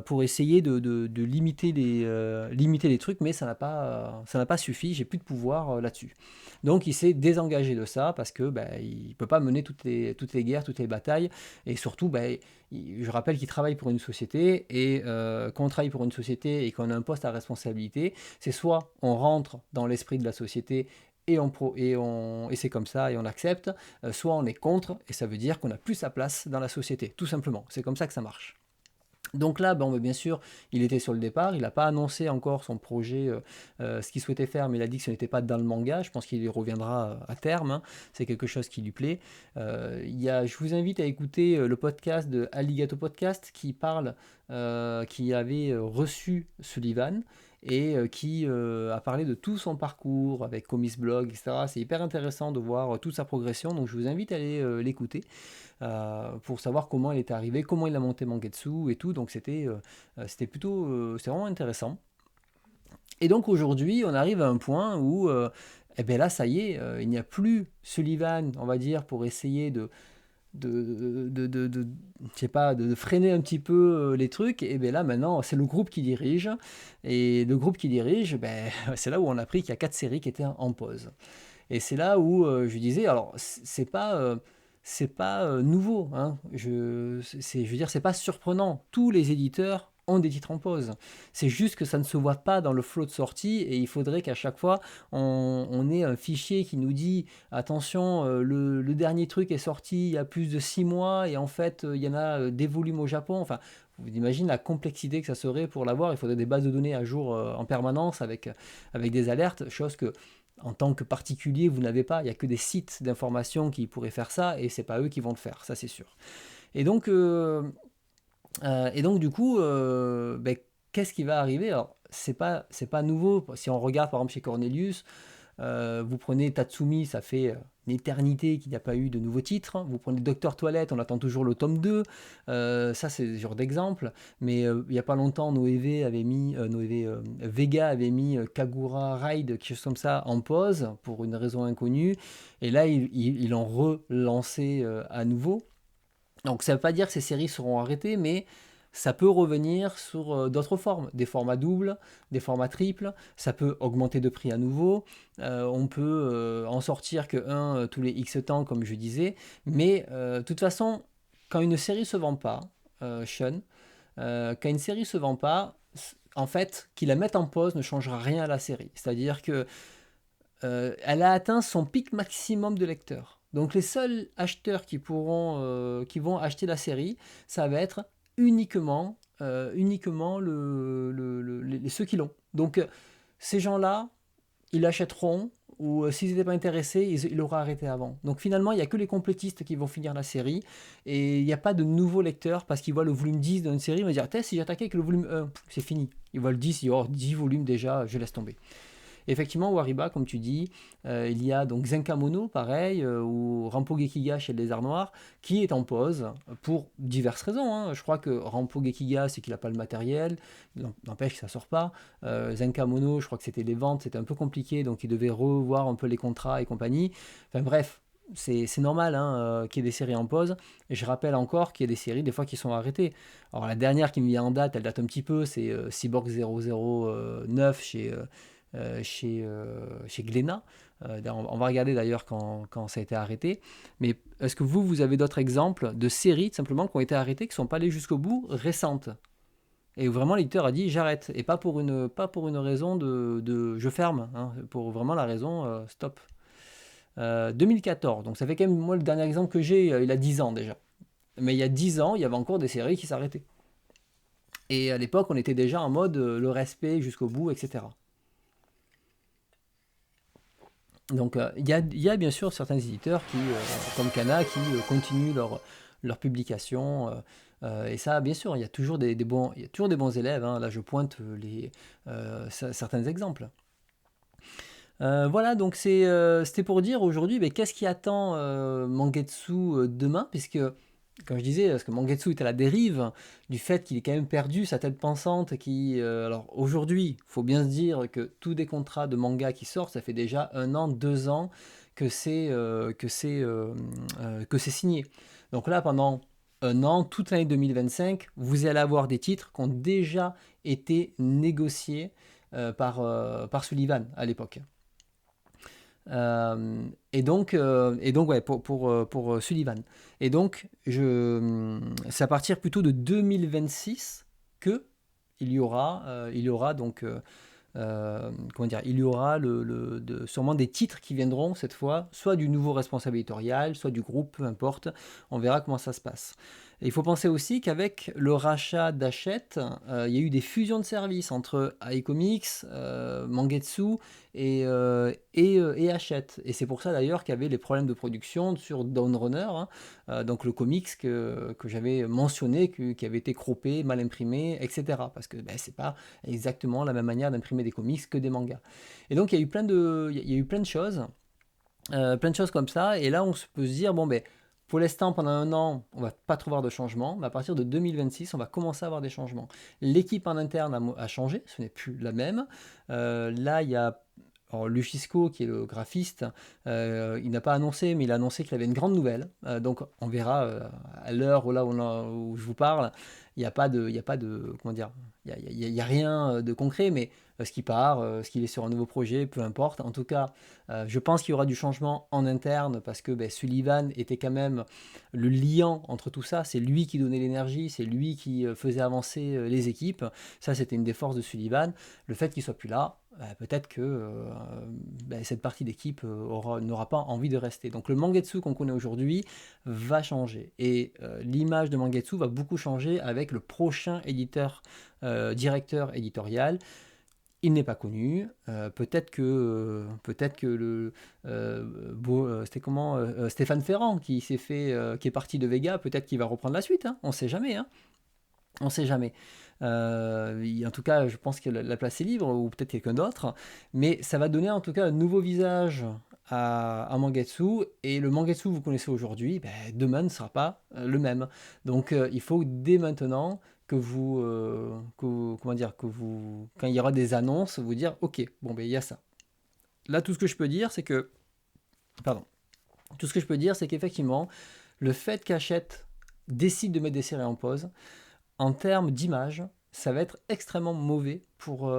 Pour essayer de limiter les trucs, mais ça n'a pas suffi, j'ai plus de pouvoir là-dessus. Donc il s'est désengagé de ça parce que il peut pas mener toutes les guerres, toutes les batailles, et surtout je rappelle qu'il travaille pour une société, et quand on travaille pour une société et qu'on a un poste à responsabilité, c'est soit on rentre dans l'esprit de la société et c'est comme ça et on accepte, soit on est contre, et ça veut dire qu'on n'a plus sa place dans la société, tout simplement. C'est comme ça que ça marche. Donc là, bien sûr, il était sur le départ, il n'a pas annoncé encore son projet, ce qu'il souhaitait faire, mais il a dit que ce n'était pas dans le manga. Je pense qu'il y reviendra à terme, hein. C'est quelque chose qui lui plaît. Je vous invite à écouter le podcast de Alligato Podcast qui avait reçu Sullivan, et qui a parlé de tout son parcours avec Comics Blog, etc. C'est hyper intéressant de voir toute sa progression, donc je vous invite à aller l'écouter. Pour savoir comment il est arrivé, comment il a monté Mangetsu et tout. Donc c'était c'est vraiment intéressant. Et donc aujourd'hui, on arrive à un point où, là, ça y est, il n'y a plus Sullivan, on va dire, pour essayer je sais pas, de freiner un petit peu les trucs. Et là, maintenant, c'est le groupe qui dirige. Et le groupe qui dirige, c'est là où on a appris qu'il y a 4 séries qui étaient en pause. Et c'est là où je disais, alors, c'est pas nouveau, hein. Je veux dire, c'est pas surprenant. Tous les éditeurs ont des titres en pause. C'est juste que ça ne se voit pas dans le flot de sortie, et il faudrait qu'à chaque fois, on ait un fichier qui nous dit attention, le dernier truc est sorti il y a plus de 6 mois, et en fait, il y en a des volumes au Japon. Enfin, vous imaginez la complexité que ça serait pour l'avoir. Il faudrait des bases de données à jour en permanence avec des alertes, chose que en tant que particulier, vous n'avez pas. Il n'y a que des sites d'information qui pourraient faire ça, et c'est pas eux qui vont le faire, ça c'est sûr. Et donc, du coup, qu'est-ce qui va arriver? Alors, c'est pas nouveau. Si on regarde par exemple chez Cornelius, Vous prenez Tatsumi, ça fait une éternité qu'il n'y a pas eu de nouveau titre. Vous prenez Docteur Toilette, on attend toujours le tome 2. Ça, c'est ce genre d'exemple. Mais il n'y a pas longtemps, Vega avait mis Kagura Ride, quelque chose comme ça, en pause pour une raison inconnue. Et là, ils l'ont relancé à nouveau. Donc ça ne veut pas dire que ces séries seront arrêtées, mais ça peut revenir sur d'autres formes, des formats doubles, des formats triples, ça peut augmenter de prix à nouveau, on peut en sortir que un tous les X temps, comme je disais, mais de toute façon, quand une série se vend pas, Sean, quand une série se vend pas, en fait, qu'ils la mettent en pause ne changera rien à la série. C'est-à-dire que elle a atteint son pic maximum de lecteurs. Donc les seuls acheteurs qui vont acheter la série, ça va être uniquement ceux qui l'ont. Donc ces gens-là, ils l'achèteront, ou s'ils n'étaient pas intéressés, ils l'auraient arrêté avant. Donc finalement, il n'y a que les complétistes qui vont finir la série, et il n'y a pas de nouveaux lecteurs, parce qu'ils voient le volume 10 d'une série, ils vont dire, si j'attaquais avec le volume 1, c'est fini. Ils voient le 10, ils disent, oh, 10 volumes déjà, je laisse tomber. Effectivement, Wariba, comme tu dis, il y a donc Zenkamono, pareil, ou Rampo Gekiga chez les Arts Noirs, qui est en pause pour diverses raisons. Hein. Je crois que Rampo Gekiga, c'est qu'il n'a pas le matériel, n'empêche que ça ne sort pas. Zenkamono, je crois que c'était les ventes, c'était un peu compliqué, donc il devait revoir un peu les contrats et compagnie. Enfin bref, c'est normal hein, qu'il y ait des séries en pause. Et je rappelle encore qu'il y a des séries, des fois, qui sont arrêtées. Alors la dernière qui me vient en date, elle date un petit peu, c'est Cyborg 009 chez Glénat. On va regarder d'ailleurs quand ça a été arrêté. Mais est-ce que vous avez d'autres exemples de séries simplement qui ont été arrêtées, qui ne sont pas allées jusqu'au bout, récentes et où vraiment l'éditeur a dit j'arrête, et pas pour une raison de je ferme, hein, pour vraiment la raison stop. 2014, donc ça fait quand même, moi le dernier exemple que j'ai, il a 10 ans déjà. Mais il y a 10 ans, il y avait encore des séries qui s'arrêtaient. Et à l'époque, on était déjà en mode le respect jusqu'au bout, etc. Donc il y a bien sûr certains éditeurs comme Kana qui continuent leur publication. Et ça, bien sûr, il y a toujours il y a toujours des bons élèves. Hein. Là, je pointe certains exemples. Voilà, donc c'était pour dire aujourd'hui, mais qu'est-ce qui attend Mangetsu demain, puisque, comme je disais, parce que Mangetsu est à la dérive du fait qu'il ait quand même perdu sa tête pensante. Alors aujourd'hui, il faut bien se dire que tous des contrats de manga qui sortent, ça fait déjà 1 an, 2 ans que c'est signé. Donc là, pendant 1 an, toute l'année 2025, vous allez avoir des titres qui ont déjà été négociés par Sullivan à l'époque. Et donc ouais, pour Sullivan. Et donc, c'est à partir plutôt de 2026 que il y aura donc, comment dire, il y aura sûrement des titres qui viendront cette fois, soit du nouveau responsable éditorial, soit du groupe, peu importe. On verra comment ça se passe. Et il faut penser aussi qu'avec le rachat d'Hachette, il y a eu des fusions de services entre iComics, Mangetsu et Hachette. Et c'est pour ça d'ailleurs qu'il y avait les problèmes de production sur Downrunner, hein, donc le comics que j'avais mentionné, qui avait été croppé, mal imprimé, etc. Parce que c'est pas exactement la même manière d'imprimer des comics que des mangas. Et donc il y a eu plein de choses, plein de choses comme ça. Et là, on se peut se dire, bon, pour l'instant, pendant 1 an, on va pas trop voir de changements, mais à partir de 2026, on va commencer à avoir des changements. L'équipe en interne a changé, ce n'est plus la même. Là, il y a Lucisco, qui est le graphiste, il n'a pas annoncé, mais il a annoncé qu'il avait une grande nouvelle. Donc, on verra à l'heure où je vous parle. Il n'y a pas de, comment dire, il y a rien de concret, mais ce qui part, ce qu'il est sur un nouveau projet, peu importe. En tout cas, je pense qu'il y aura du changement en interne parce que Sullivan était quand même le liant entre tout ça. C'est lui qui donnait l'énergie, c'est lui qui faisait avancer les équipes. Ça, c'était une des forces de Sullivan. Le fait qu'il soit plus là, peut-être que cette partie d'équipe n'aura pas envie de rester. Donc le Mangetsu qu'on connaît aujourd'hui va changer. Et l'image de Mangetsu va beaucoup changer avec le prochain directeur éditorial. Il n'est pas connu. Peut-être que c'était comment Stéphane Ferrand qui est parti de Vega. Peut-être qu'il va reprendre la suite. Hein, on ne sait jamais. Hein. On sait jamais. En tout cas, je pense que la place est libre, ou peut-être quelqu'un d'autre, mais ça va donner en tout cas un nouveau visage à Mangetsu, et le Mangetsu que vous connaissez aujourd'hui, ben, demain ne sera pas le même. Donc il faut dès maintenant comment dire, quand il y aura des annonces, vous dire, ok, bon ben il y a ça. Là, tout ce que je peux dire, c'est que, pardon, tout ce que je peux dire, c'est qu'effectivement, le fait qu'Hachette décide de mettre des séries en pause, en termes d'image, ça va être extrêmement mauvais pour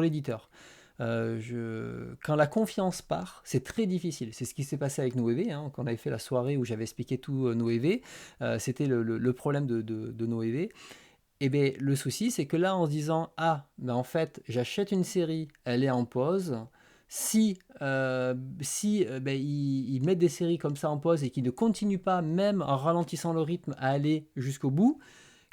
l'éditeur. Quand la confiance part, c'est très difficile. C'est ce qui s'est passé avec Noévé, hein, quand on avait fait la soirée où j'avais expliqué tout Noévé. C'était le problème de Noévé. Et bien, le souci, c'est que là, en se disant, ah, ben en fait, j'achète une série, elle est en pause. Si ben, ils mettent des séries comme ça en pause et qu'ils ne continuent pas, même en ralentissant le rythme, à aller jusqu'au bout,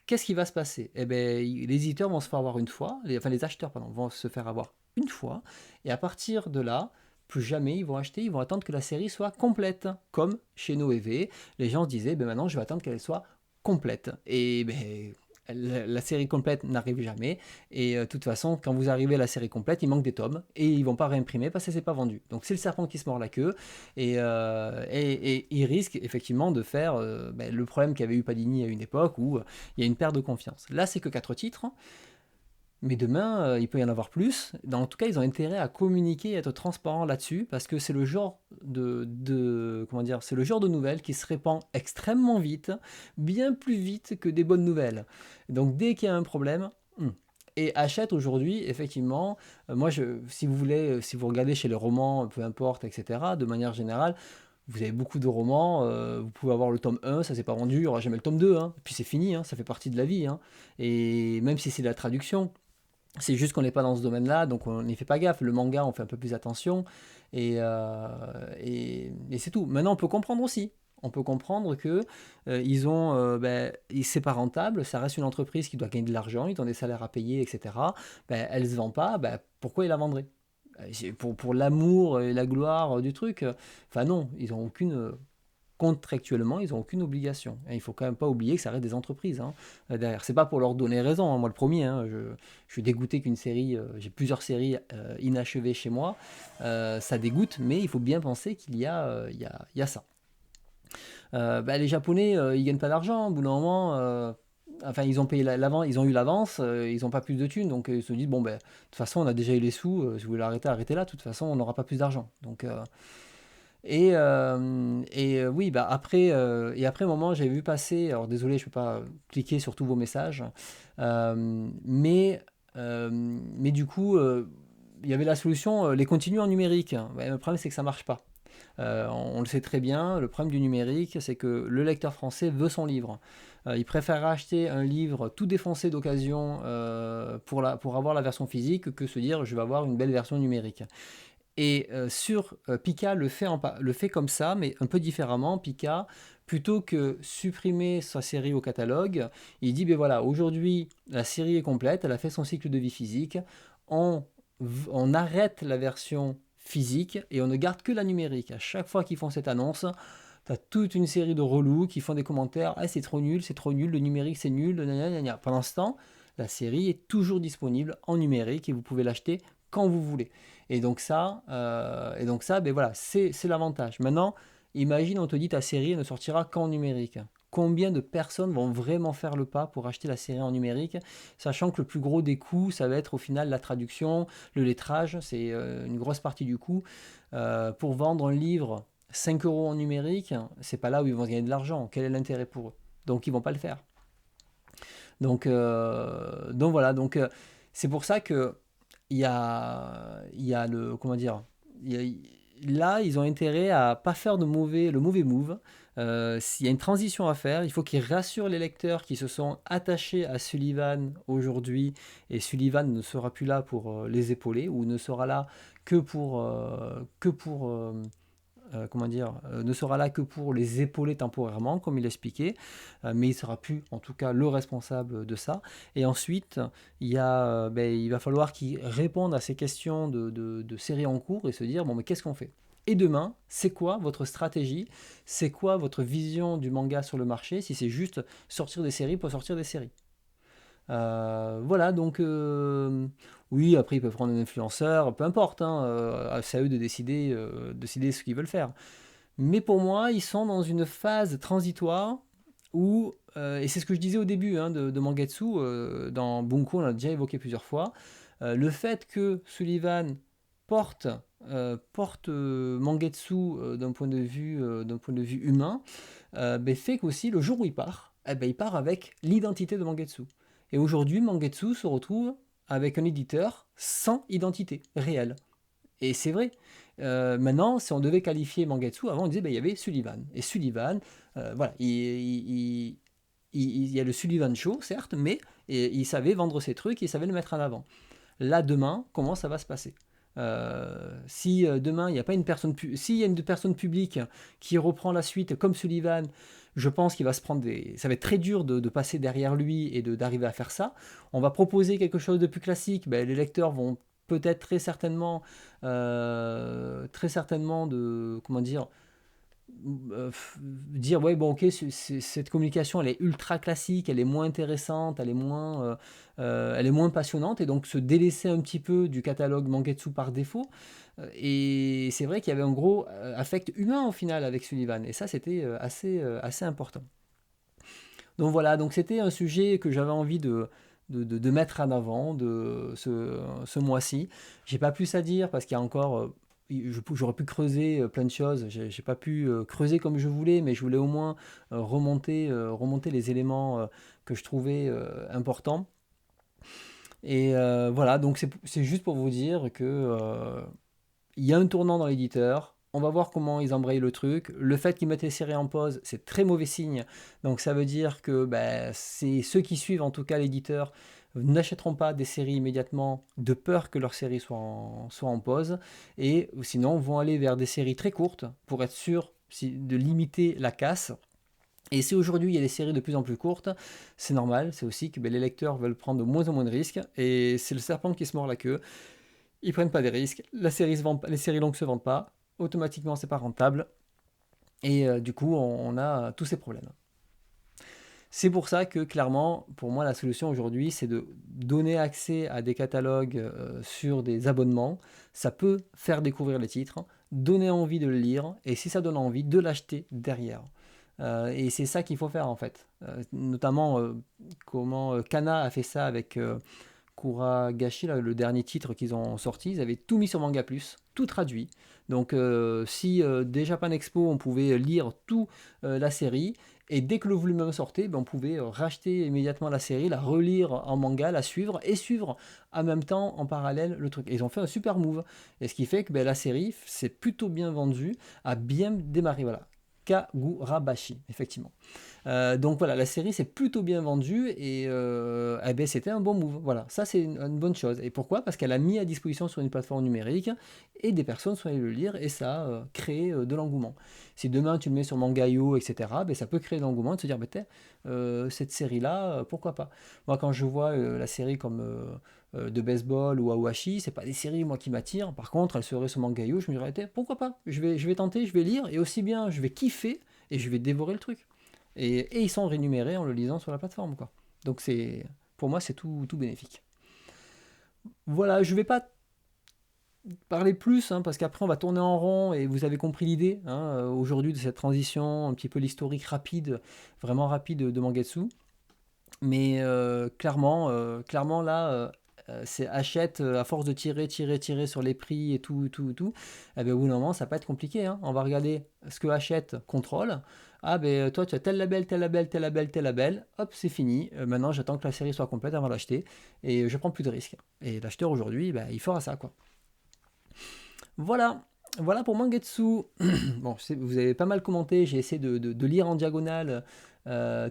qu'est-ce qui va se passer? Eh bien, les éditeurs vont se faire avoir une fois, les acheteurs pardon, vont se faire avoir une fois, et à partir de là, plus jamais ils vont acheter, ils vont attendre que la série soit complète, comme chez Noévé, les gens se disaient, ben maintenant je vais attendre qu'elle soit complète, et ben, la série complète n'arrive jamais, et de toute façon, quand vous arrivez à la série complète, il manque des tomes, et ils vont pas réimprimer parce que c'est pas vendu. Donc c'est le serpent qui se mord la queue, et ils risquent effectivement de faire ben, le problème qu'avait eu Padini à une époque où il y a une perte de confiance. Là, c'est que 4 titres, mais demain, il peut y en avoir plus. En tout cas, ils ont intérêt à communiquer et être transparents là-dessus, parce que c'est le genre comment dire, c'est le genre de nouvelles qui se répand extrêmement vite, bien plus vite que des bonnes nouvelles. Donc dès qu'il y a un problème, et Hachette aujourd'hui, effectivement, moi, si vous voulez, si vous regardez chez les romans, peu importe, etc., de manière générale, vous avez beaucoup de romans, vous pouvez avoir le tome 1, ça s'est pas vendu, il n'y aura jamais le tome 2, hein, puis c'est fini, hein, ça fait partie de la vie, hein. Et même si c'est de la traduction, c'est juste qu'on n'est pas dans ce domaine-là, donc on n'y fait pas gaffe. Le manga, on fait un peu plus attention, et c'est tout. Maintenant, on peut comprendre aussi. On peut comprendre que c'est pas rentable, ça reste une entreprise qui doit gagner de l'argent, ils ont des salaires à payer, etc. Ben, elle se vend pas, ben, pourquoi ils la vendraient? Pour l'amour et la gloire du truc. Enfin non, ils ont aucune, contractuellement, ils n'ont aucune obligation. Et il faut quand même pas oublier que ça reste des entreprises, hein, derrière. C'est pas pour leur donner raison, hein, moi le premier. Hein, je suis dégoûté qu'une série, j'ai plusieurs séries inachevées chez moi. Ça dégoûte, mais il faut bien penser qu'il y a, il y a ça. Bah, les Japonais, ils gagnent pas d'argent. Au bout d'un moment, enfin, ils ont payé l'avance, ils ont eu l'avance, ils n'ont pas plus de thunes, donc ils se disent bon ben, de toute façon, on a déjà eu les sous. Si vous voulez arrêter, arrêtez là. De toute façon, on n'aura pas plus d'argent. Donc oui, bah après un moment, j'avais vu passer, alors désolé, je ne peux pas cliquer sur tous vos messages, mais du coup, il y avait la solution, les contenus en numérique. Ouais, le problème, c'est que ça ne marche pas. On le sait très bien, le problème du numérique, c'est que le lecteur français veut son livre. Il préfère acheter un livre tout défoncé d'occasion pour avoir la version physique que se dire je vais avoir une belle version numérique. Et Pika le fait comme ça, mais un peu différemment. Pika, plutôt que supprimer sa série au catalogue, il dit, ben voilà, aujourd'hui, la série est complète, elle a fait son cycle de vie physique, on, on arrête la version physique et on ne garde que la numérique. À chaque fois qu'ils font cette annonce, tu as toute une série de relous qui font des commentaires, ah, c'est trop nul, le numérique c'est nul, gna gna gna gna. Pendant ce temps, la série est toujours disponible en numérique et vous pouvez l'acheter quand vous voulez. Et donc ça, ben voilà, c'est l'avantage. Maintenant, imagine, on te dit ta série ne sortira qu'en numérique. Combien de personnes vont vraiment faire le pas pour acheter la série en numérique, sachant que le plus gros des coûts, ça va être au final la traduction, le lettrage, c'est une grosse partie du coût. Pour vendre un livre 5 euros en numérique, c'est pas là où ils vont gagner de l'argent. Quel est l'intérêt pour eux? Donc ils vont pas le faire. Donc voilà, c'est pour ça que il y a le, comment dire, là, ils ont intérêt à pas faire le mauvais move. S'il y a une transition à faire, il faut qu'ils rassurent les lecteurs qui se sont attachés à Sullivan aujourd'hui, et Sullivan ne sera plus là pour les épauler, ou ne sera là que pour comment dire, ne sera là que pour les épauler temporairement, comme il l'expliquait, mais il ne sera plus, en tout cas, le responsable de ça. Et ensuite, il va falloir qu'ils répondent à ces questions de séries en cours et se dire, bon, mais qu'est-ce qu'on fait? Et demain, c'est quoi votre stratégie? C'est quoi votre vision du manga sur le marché? Si c'est juste sortir des séries pour sortir des séries. Voilà, donc oui, après ils peuvent prendre un influenceur, peu importe, hein, c'est à eux de décider ce qu'ils veulent faire. Mais pour moi, ils sont dans une phase transitoire où, et c'est ce que je disais au début hein, de Mangetsu, dans Bunko, on l'a déjà évoqué plusieurs fois, le fait que Sullivan porte, porte Mangetsu d'un point de vue humain, ben, fait qu'aussi le jour où il part, eh ben, il part avec l'identité de Mangetsu. Et aujourd'hui, Mangetsu se retrouve avec un éditeur sans identité réelle. Et c'est vrai. Maintenant, si on devait qualifier Mangetsu, avant on disait ben, il y avait Sullivan. Et Sullivan, voilà, il y a le Sullivan Show, certes, mais il savait vendre ses trucs, il savait le mettre en avant. Là, demain, comment ça va se passer? Si demain il n'y a pas une personne, s'il y a une personne publique qui reprend la suite comme Sullivan, je pense qu'il va se prendre des. Ça va être très dur de passer derrière lui et d'arriver à faire ça. On va proposer quelque chose de plus classique. Ben, les lecteurs vont peut-être très certainement de comment dire ouais bon ok cette communication elle est ultra classique, elle est moins intéressante, elle est moins passionnante et donc se délaisser un petit peu du catalogue Mangetsu par défaut. Et c'est vrai qu'il y avait un gros affect humain au final avec Sullivan et ça c'était assez important. Donc voilà, donc c'était un sujet que j'avais envie de mettre en avant de ce mois-ci. J'ai pas plus à dire parce qu'il y a encore j'aurais pu creuser plein de choses. J'ai pas pu creuser comme je voulais, mais je voulais au moins remonter les éléments que je trouvais importants. Et voilà, donc c'est juste pour vous dire que il y a un tournant dans l'éditeur. On va voir comment ils embrayent le truc. Le fait qu'ils mettent les séries en pause, c'est très mauvais signe. Donc ça veut dire que ben, c'est ceux qui suivent en tout cas l'éditeur n'achèteront pas des séries immédiatement de peur que leur série soit en pause. Et sinon vont aller vers des séries très courtes pour être sûr de limiter la casse. Et si aujourd'hui il y a des séries de plus en plus courtes, c'est normal, c'est aussi que ben, les lecteurs veulent prendre de moins en moins de risques, et c'est le serpent qui se mord la queue. Ils prennent pas des risques, les séries longues se vendent pas, automatiquement c'est pas rentable, et du coup on a tous ces problèmes. C'est pour ça que clairement, pour moi la solution aujourd'hui c'est de donner accès à des catalogues sur des abonnements, ça peut faire découvrir les titres, donner envie de le lire, et si ça donne envie, de l'acheter derrière. Et c'est ça qu'il faut faire en fait. Notamment comment Kana a fait ça avec Kuragashi, là, le dernier titre qu'ils ont sorti, ils avaient tout mis sur Manga Plus, tout traduit. Donc si dès Japan Expo on pouvait lire tout la série, et dès que le volume sortait, ben, on pouvait racheter immédiatement la série, la relire en manga, la suivre et suivre en même temps en parallèle le truc. Et ils ont fait un super move. Et ce qui fait que ben, la série s'est plutôt bien vendue, a bien démarré. Voilà. Kagurabashi, effectivement. Donc voilà, la série s'est plutôt bien vendue et eh ben, c'était un bon move. Voilà, ça c'est une bonne chose. Et pourquoi? Parce qu'elle a mis à disposition sur une plateforme numérique et des personnes sont allées le lire et ça a créé de l'engouement. Si demain tu le mets sur Mangayo, etc., ben, ça peut créer de l'engouement et de se dire, ben, cette série-là, pourquoi pas? Moi, quand je vois la série comme de baseball ou Awashi, c'est pas des séries moi qui m'attirent. Par contre, elle serait sur Mangayo, je me dirais, pourquoi pas? Je vais tenter, je vais lire et aussi bien, je vais kiffer et je vais dévorer le truc. Et ils sont rémunérés en le lisant sur la plateforme, quoi. Donc c'est, pour moi, c'est tout bénéfique. Voilà, je vais pas parler plus, hein, parce qu'après on va tourner en rond et vous avez compris l'idée hein, aujourd'hui de cette transition, un petit peu l'historique rapide, vraiment rapide de Mangetsu. Mais clairement là, c'est achète à force de tirer sur les prix et tout. Eh ben, au bout d'un moment, ça peut être compliqué. Hein. On va regarder ce que achète contrôle. Ah ben toi tu as tel label, tel label, tel label, tel label. Hop, c'est fini. Maintenant j'attends que la série soit complète avant d'acheter et je prends plus de risques. Et l'acheteur aujourd'hui, ben, il fera ça quoi. Voilà. Voilà pour Mangetsu. Bon, vous avez pas mal commenté, j'ai essayé de lire en diagonale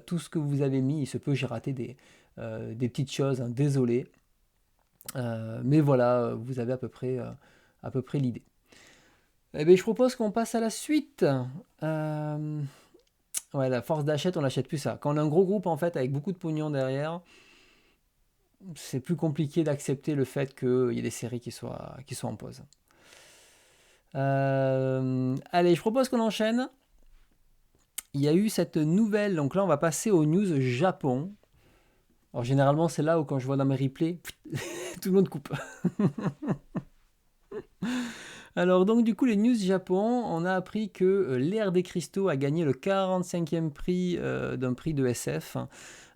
tout ce que vous avez mis. Il se peut, j'ai raté des petites choses, hein, désolé. Mais voilà, vous avez à peu près l'idée. Eh bien, je propose qu'on passe à la suite. Ouais, la force d'achat, on n'achète plus ça. Quand on a un gros groupe, en fait, avec beaucoup de pognon derrière, c'est plus compliqué d'accepter le fait qu'il y ait des séries qui soient en pause. Allez, je propose qu'on enchaîne. Il y a eu cette nouvelle, donc là on va passer aux news Japon. Alors généralement, c'est là où quand je vois dans mes replays, tout le monde coupe. Alors donc du coup, les news Japon, on a appris que l'ère des cristaux a gagné le 45e prix d'un prix de SF.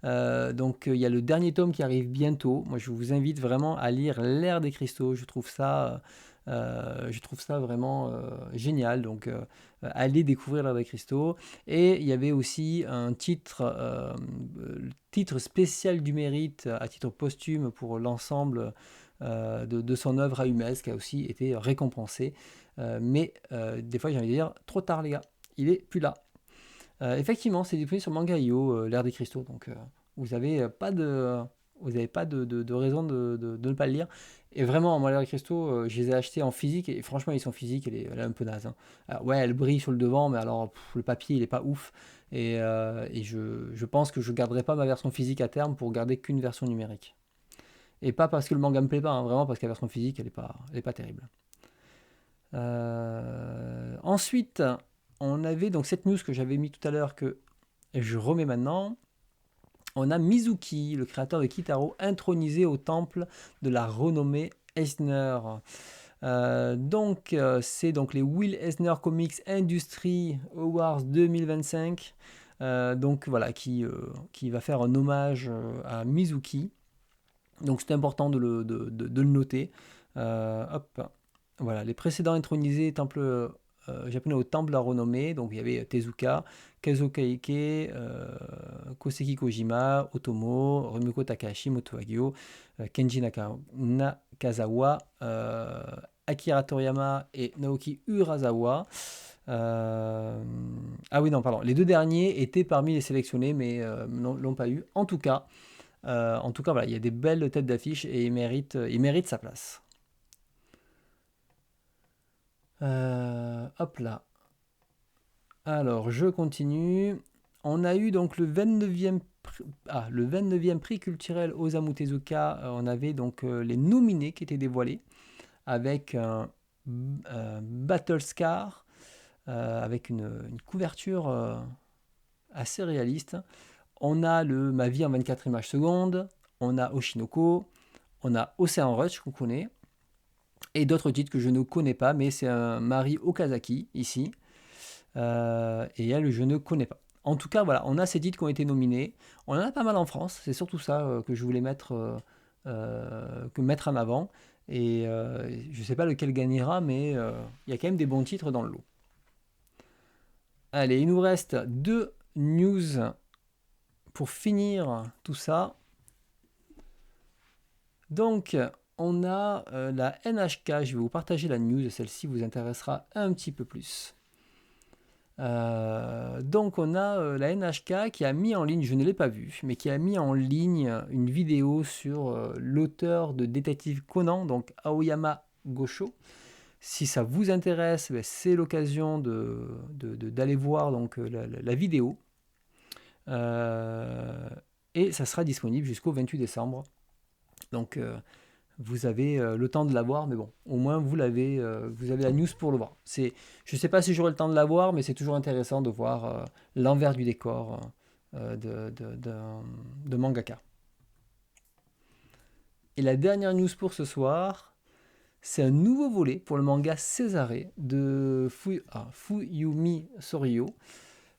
Donc il y a le dernier tome qui arrive bientôt. Moi je vous invite vraiment à lire l'ère des cristaux. Je trouve ça vraiment génial. Donc allez découvrir l'ère des cristaux. Et il y avait aussi un titre spécial du mérite à titre posthume pour l'ensemble de son œuvre à Humes qui a aussi été récompensé. Des fois j'ai envie de dire trop tard les gars, il est plus là. Effectivement, c'est disponible sur Manga.io, l'ère des cristaux, donc vous n'avez pas de, vous avez pas de raison de ne pas le lire. Et vraiment, moi, l'ère des cristaux, je les ai achetés en physique, et franchement, ils sont physiques, elle est un peu naze, hein. Alors, ouais, elle brille sur le devant, mais alors, le papier, il est pas ouf. Et je pense que je garderai pas ma version physique à terme pour garder qu'une version numérique. Et pas parce que le manga me plaît pas, hein, vraiment parce que la version physique, elle est pas terrible. Ensuite, on avait donc cette news que j'avais mis tout à l'heure que je remets maintenant. On a Mizuki, le créateur de Kitaro, intronisé au temple de la renommée Eisner. C'est donc les Will Eisner Comics Industry Awards 2025. Donc voilà, qui va faire un hommage à Mizuki. Donc c'est important de le noter. Hop. Voilà, les précédents intronisés temples japonais au temple de la renommée, donc il y avait Tezuka, Kazuo Kaike, Koseki Kojima, Otomo, Rumiko Takahashi, Moto Hagio, Kenji Nakazawa, Akira Toriyama et Naoki Urasawa. Ah oui, non, pardon. Les deux derniers étaient parmi les sélectionnés, mais l'ont pas eu. En tout cas, voilà, il y a des belles têtes d'affiche et il mérite sa place. Hop là. Alors, je continue. On a eu donc le 29e prix culturel Osamu Tezuka. On avait donc les nominés qui étaient dévoilés avec un Battle Scar, avec une couverture assez réaliste. On a le Ma vie en 24 images secondes. On a Oshinoko. On a Ocean Rush qu'on connaît. Et d'autres titres que je ne connais pas, mais c'est un Mari Okazaki ici. Et elle, je ne connais pas. En tout cas, voilà, on a ces titres qui ont été nominés. On en a pas mal en France, c'est surtout ça que je voulais mettre en avant. Et je ne sais pas lequel gagnera, mais il y a quand même des bons titres dans le lot. Allez, il nous reste 2 news pour finir tout ça. Donc, on a la NHK. Je vais vous partager la news, celle-ci vous intéressera un petit peu plus. Donc on a la NHK qui a mis en ligne, je ne l'ai pas vu, mais qui a mis en ligne une vidéo sur l'auteur de Détective Conan, donc Aoyama Gosho. Si ça vous intéresse, c'est l'occasion d'aller voir donc, la vidéo. Et ça sera disponible jusqu'au 28 décembre. Donc vous avez le temps de la voir, mais bon, au moins vous avez la news pour le voir. Je ne sais pas si j'aurai le temps de la voir, mais c'est toujours intéressant de voir l'envers du décor de mangaka. Et la dernière news pour ce soir, c'est un nouveau volet pour le manga Césarée de Fuyumi Soryo.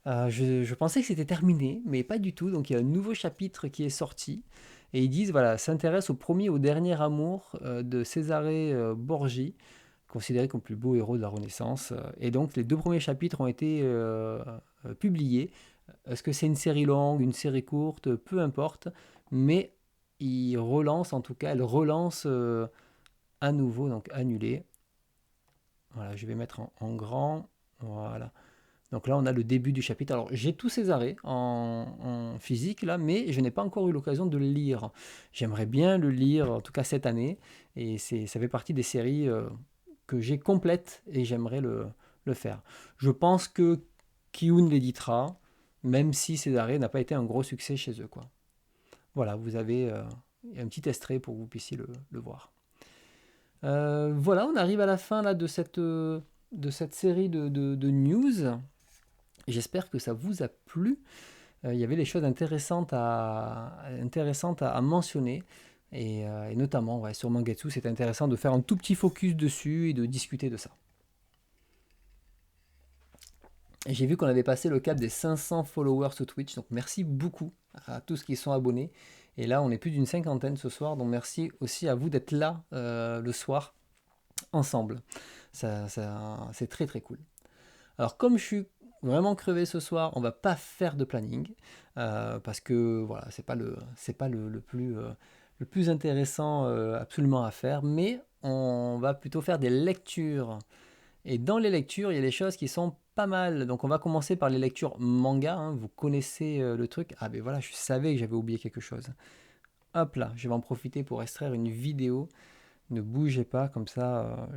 Je pensais que c'était terminé, mais pas du tout. Donc il y a un nouveau chapitre qui est sorti. Et ils disent, voilà, s'intéresse au premier et au dernier amour de Cesare Borgi, considéré comme le plus beau héros de la Renaissance. Et donc les 2 premiers chapitres ont été publiés. Est-ce que c'est une série longue, une série courte, peu importe. Mais elle relance à nouveau, donc annulé. Voilà, je vais mettre en grand. Voilà. Donc là, on a le début du chapitre. Alors, j'ai tous ces arrêts en physique, là, mais je n'ai pas encore eu l'occasion de le lire. J'aimerais bien le lire, en tout cas cette année. Et ça fait partie des séries que j'ai complètes et j'aimerais le faire. Je pense que Kiun l'éditera, même si ces arrêts n'a pas été un gros succès chez eux, quoi. Voilà, vous avez un petit extrait pour que vous puissiez le voir. Voilà, on arrive à la fin là, de cette série de news. J'espère que ça vous a plu. il y avait des choses intéressantes à mentionner. Et notamment, ouais, sur Mangetsu, c'est intéressant de faire un tout petit focus dessus et de discuter de ça. Et j'ai vu qu'on avait passé le cap des 500 followers sur Twitch, donc merci beaucoup à tous qui sont abonnés. Et là, on est plus d'une cinquantaine ce soir, donc merci aussi à vous d'être là le soir ensemble. C'est très très cool. Alors comme je suis vraiment crevé ce soir, on va pas faire de planning parce que voilà, c'est pas le plus intéressant absolument à faire, mais on va plutôt faire des lectures. Et dans les lectures, il y a des choses qui sont pas mal. Donc on va commencer par les lectures manga, hein. Vous connaissez le truc. Ah ben voilà, je savais que j'avais oublié quelque chose. Hop là, je vais en profiter pour extraire une vidéo. Ne bougez pas, comme ça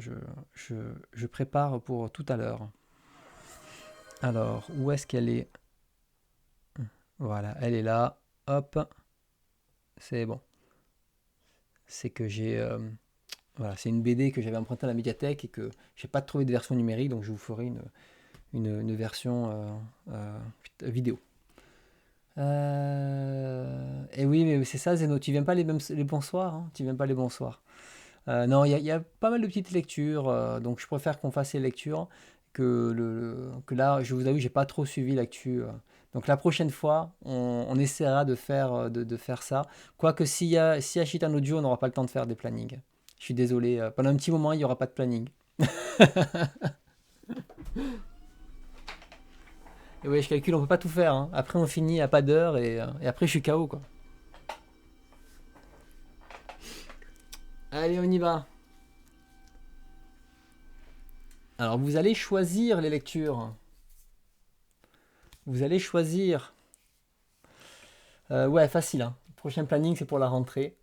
je prépare pour tout à l'heure. Alors, où est-ce qu'elle est? Voilà, elle est là. Hop, c'est bon. C'est que voilà, c'est une BD que j'avais empruntée à la médiathèque et que j'ai pas trouvé de version numérique, donc je vous ferai une version vidéo. Et oui, mais c'est ça, Zeno, tu viens pas les bonsoirs, hein, tu viens pas les bonsoirs. Non, il y a pas mal de petites lectures, donc je préfère qu'on fasse les lectures que là, je vous avoue, j'ai pas trop suivi l'actu. Donc la prochaine fois, on essaiera de faire ça. Quoique s'il y a Shitan Audio, on n'aura pas le temps de faire des plannings. Je suis désolé, pendant un petit moment, il n'y aura pas de planning. Et ouais, je calcule, on peut pas tout faire, hein. Après, on finit à pas d'heure et après, je suis KO, quoi. Allez, on y va. Alors, vous allez choisir les lectures. Vous allez choisir. Ouais, facile, hein. Le prochain planning, c'est pour la rentrée.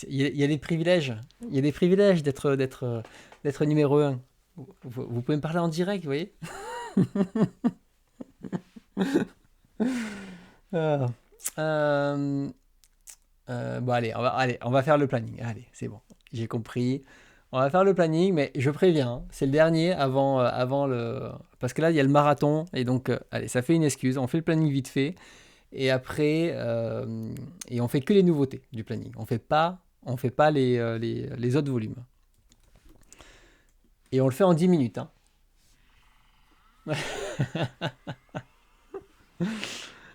Il y a des privilèges. Il y a des privilèges d'être numéro un. Vous pouvez me parler en direct, vous voyez. Ah. Bon, allez, on va faire le planning. Allez, c'est bon, j'ai compris. On va faire le planning, mais je préviens, hein, c'est le dernier avant le. Parce que là, il y a le marathon, et donc, allez, ça fait une excuse. On fait le planning vite fait, et après, et on fait que les nouveautés du planning. On fait pas les autres volumes. Et on le fait en 10 minutes, hein.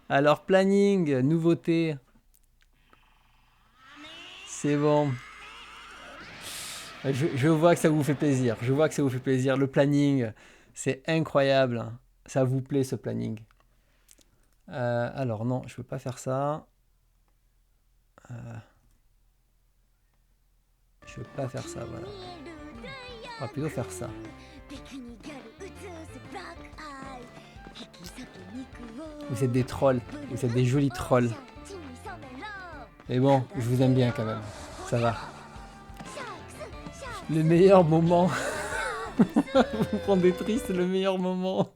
Alors, planning, nouveauté, c'est bon. Je vois que ça vous fait plaisir. Je vois que ça vous fait plaisir. Le planning, c'est incroyable, hein. Ça vous plaît ce planning. Alors non, je ne peux pas faire ça. Je ne peux pas faire ça, voilà. On va plutôt faire ça. Vous êtes des trolls. Vous êtes des jolis trolls. Mais bon, je vous aime bien quand même. Ça va. Le meilleur moment. Vous me rendez triste, le meilleur moment.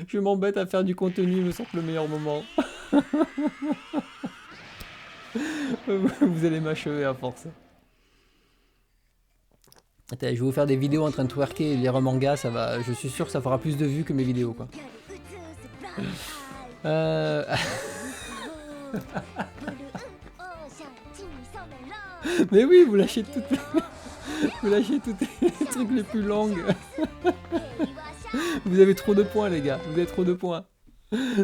Je m'embête à faire du contenu, me semble le meilleur moment. Vous allez m'achever à force. Attends, je vais vous faire des vidéos en train de twerker et lire un manga, ça va. Je suis sûr que ça fera plus de vues que mes vidéos, quoi. Mais oui, vous lâchez toutes les trucs les plus longues. Vous avez trop de points, les gars. Vous avez trop de points.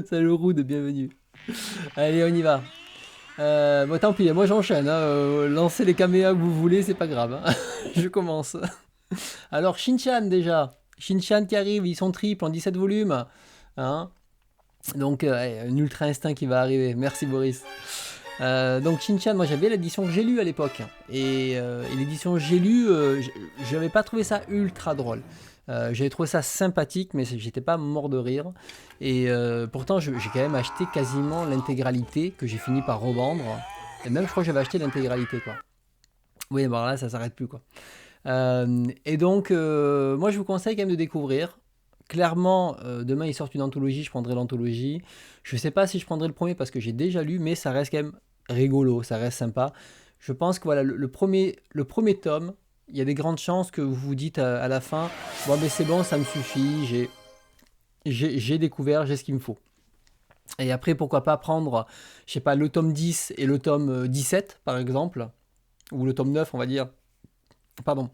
Salut Rude, bienvenue. Allez, on y va. Bon, tant pis, moi j'enchaîne, hein. Lancez les caméras que vous voulez, c'est pas grave, hein. Je commence. Alors, Shin-chan déjà. Shin-chan qui arrive, ils sont triples en 17 volumes. Hein. Donc, un ultra instinct qui va arriver. Merci Boris. Donc Shin-chan, moi j'avais l'édition que j'ai lue à l'époque. Et l'édition que j'ai lue, je n'avais pas trouvé ça ultra drôle. J'avais trouvé ça sympathique, mais j'étais pas mort de rire. Et pourtant, j'ai quand même acheté quasiment l'intégralité que j'ai fini par revendre. Et même, je crois que j'avais acheté l'intégralité, quoi. Oui, bon là, ça s'arrête plus, quoi. Et donc, moi, je vous conseille quand même de découvrir. Clairement, demain, ils sortent une anthologie, je prendrai l'anthologie. Je sais pas si je prendrai le premier parce que j'ai déjà lu, mais ça reste quand même rigolo, ça reste sympa. Je pense que voilà, le premier tome, il y a des grandes chances que vous vous dites à la fin, bon mais c'est bon, ça me suffit, j'ai découvert, j'ai ce qu'il me faut. Et après, pourquoi pas prendre, je sais pas, le tome 10 et le tome 17, par exemple, ou le tome 9, on va dire, pardon,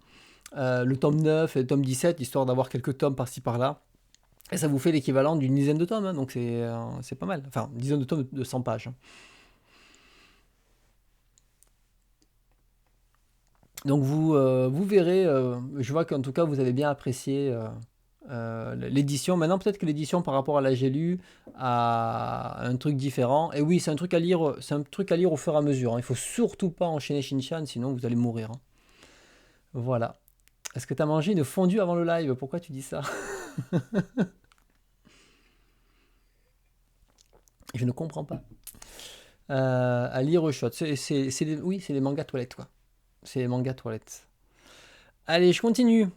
le tome 9 et le tome 17, histoire d'avoir quelques tomes par-ci par-là. Et ça vous fait l'équivalent d'une dizaine de tomes, hein, donc c'est pas mal. Enfin, une dizaine de tomes de 100 pages. Donc vous verrez, je vois qu'en tout cas vous avez bien apprécié l'édition. Maintenant peut-être que l'édition par rapport à la j'ai lu a un truc différent. Et oui, c'est un truc à lire, c'est un truc à lire au fur et à mesure, hein. Il faut surtout pas enchaîner Shin-Chan, sinon vous allez mourir, hein. Voilà. Est-ce que tu as mangé une fondue avant le live? Pourquoi tu dis ça? Je ne comprends pas. À lire au shot. Oui, c'est les mangas toilettes, quoi. C'est les mangas toilettes. Allez, je continue.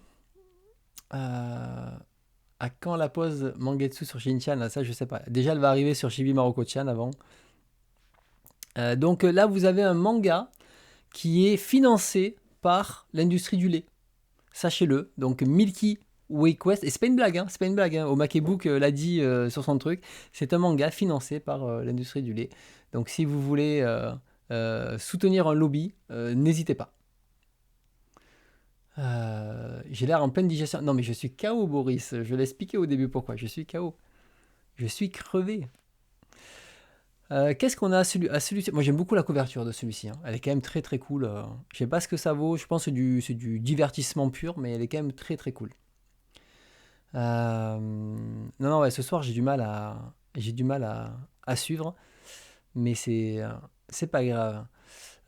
À quand la pause Mangetsu sur Shin-Chan? Ça, je sais pas. Déjà, elle va arriver sur Chibi Maruko-chan avant. Donc là, vous avez un manga qui est financé par l'industrie du lait. Sachez-le. Donc Milky Way Quest. Et c'est pas une blague, hein. C'est pas une blague, hein. Omakebook l'a dit sur son truc. C'est un manga financé par l'industrie du lait. Donc si vous voulez soutenir un lobby, n'hésitez pas. J'ai l'air en pleine digestion. Non, mais je suis KO, Boris. Je l'ai expliqué au début pourquoi. Je suis KO. Je suis crevé. Qu'est-ce qu'on a à celui-ci? Moi, j'aime beaucoup la couverture de celui-ci, hein. Elle est quand même très très cool. Je sais pas ce que ça vaut. Je pense que c'est du divertissement pur, mais elle est quand même très très cool. Non, non, ouais, ce soir, j'ai du mal à suivre, mais c'est pas grave.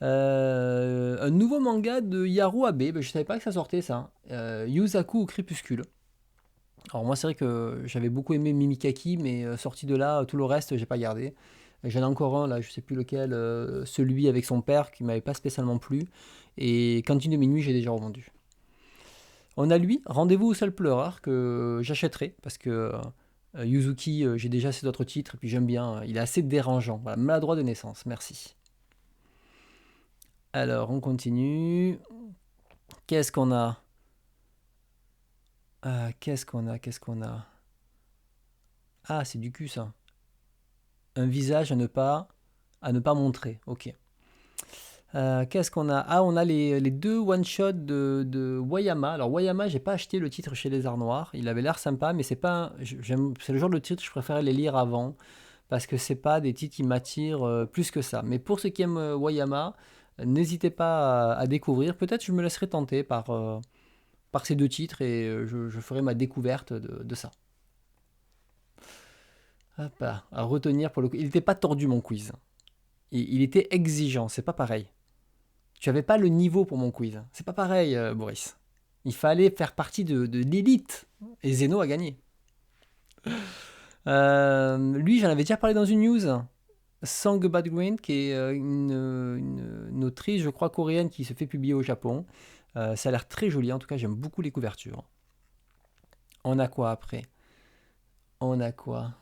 Un nouveau manga de Yaro Abe, ben, je savais pas que ça sortait ça. Yuzaku au crépuscule. Alors moi c'est vrai que j'avais beaucoup aimé Mimikaki, mais sorti de là, tout le reste j'ai pas gardé. J'en ai encore un là, je sais plus lequel, celui avec son père qui m'avait pas spécialement plu. Et Cantine de minuit j'ai déjà revendu. On a lui, Rendez-vous au seul pleureur, que j'achèterai parce que Yuzuki, j'ai déjà assez d'autres titres et puis j'aime bien, il est assez dérangeant. Voilà, maladroit de naissance, merci. Alors, on continue. Qu'est-ce qu'on a? Qu'est-ce qu'on a? Ah, c'est du cul, ça. Un visage à ne pas montrer. Ok. Qu'est-ce qu'on a? Ah, on a les deux one-shots de Wayama. Alors, Wayama, j'ai pas acheté le titre chez les Arts Noirs. Il avait l'air sympa, mais c'est pas, c'est le genre de titre, je préférais les lire avant. Parce que c'est pas des titres qui m'attirent plus que ça. Mais pour ceux qui aiment Wayama, n'hésitez pas à découvrir. Peut-être je me laisserai tenter par ces deux titres et je ferai ma découverte de ça. Hop, à retenir pour le coup. Il n'était pas tordu mon quiz. Il était exigeant, c'est pas pareil. Tu avais pas le niveau pour mon quiz. C'est pas pareil, Boris. Il fallait faire partie de l'élite. Et Zeno a gagné. Lui, j'en avais déjà parlé dans une news. Song Bad Green, qui est une autrice, je crois, coréenne qui se fait publier au Japon. Ça a l'air très joli, en tout cas, j'aime beaucoup les couvertures. On a quoi après? On a quoi?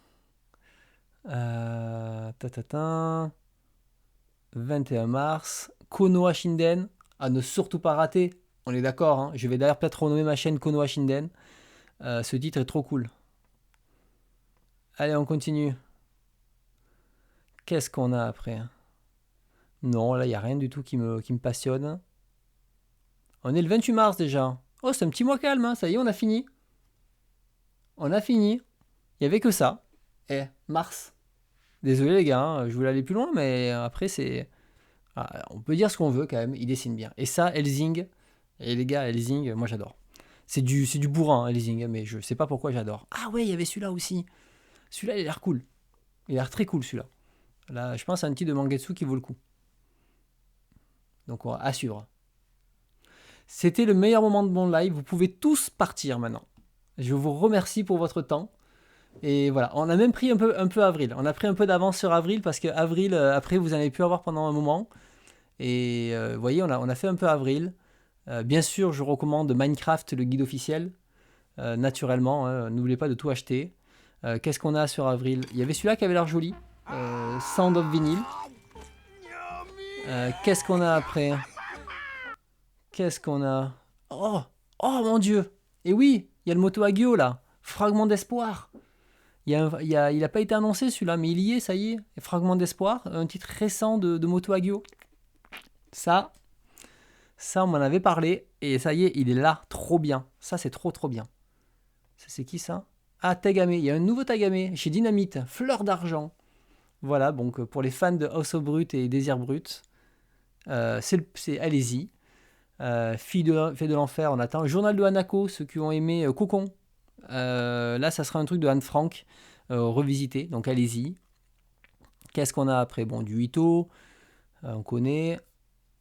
Ta. 21 mars. Konoha Shinden, à ne surtout pas rater. On est d'accord, hein. Je vais d'ailleurs peut-être renommer ma chaîne Konoha Shinden. Ce titre est trop cool. Allez, on continue. Qu'est-ce qu'on a après? Non, là, il n'y a rien du tout qui me passionne. On est le 28 mars déjà. Oh, c'est un petit mois calme, hein. Ça y est, on a fini. On a fini. Il n'y avait que ça. Mars. Désolé les gars, hein, je voulais aller plus loin, mais après c'est... Ah, on peut dire ce qu'on veut quand même, il dessine bien. Et ça, Helsing, et les gars, Helsing, moi j'adore. C'est du bourrin, hein, Helsing, mais je sais pas pourquoi j'adore. Ah ouais, il y avait celui-là aussi. Celui-là, il a l'air cool. Il a l'air très cool celui-là. Là, je pense à un titre de Mangetsu qui vaut le coup. Donc on va à suivre. C'était le meilleur moment de mon live. Vous pouvez tous partir maintenant. Je vous remercie pour votre temps. Et voilà, on a même pris un peu avril. On a pris un peu d'avance sur avril parce que avril, après, vous en avez pu avoir pendant un moment. Et vous voyez, on a fait un peu avril. Bien sûr, je recommande Minecraft, le guide officiel. Naturellement, hein, n'oubliez pas de tout acheter. Qu'est-ce qu'on a sur avril? Il y avait celui-là qui avait l'air joli. Sound of Vinyl. Qu'est-ce qu'on a après? Qu'est-ce qu'on a? Oh, oh mon Dieu. Et oui, il y a le Moto Hagio là. Fragment d'espoir. Il a pas été annoncé celui-là, mais il y est, ça y est. Fragment d'espoir, un titre récent de Moto Hagio. Ça, ça, on m'en avait parlé. Et ça y est, il est là. Trop bien. Ça, c'est trop, trop bien. Ça, c'est qui ça? Ah, Tagame. Il y a un nouveau Tagame chez Dynamite. Fleur d'argent. Voilà, donc pour les fans de House of Brut et Désir Brut, allez-y. Fille de l'enfer, on attend. Journal de Hanako, ceux qui ont aimé Cocon. Là, ça sera un truc de Anne Frank revisité, donc allez-y. Qu'est-ce qu'on a après? Bon, du Ito, on connaît.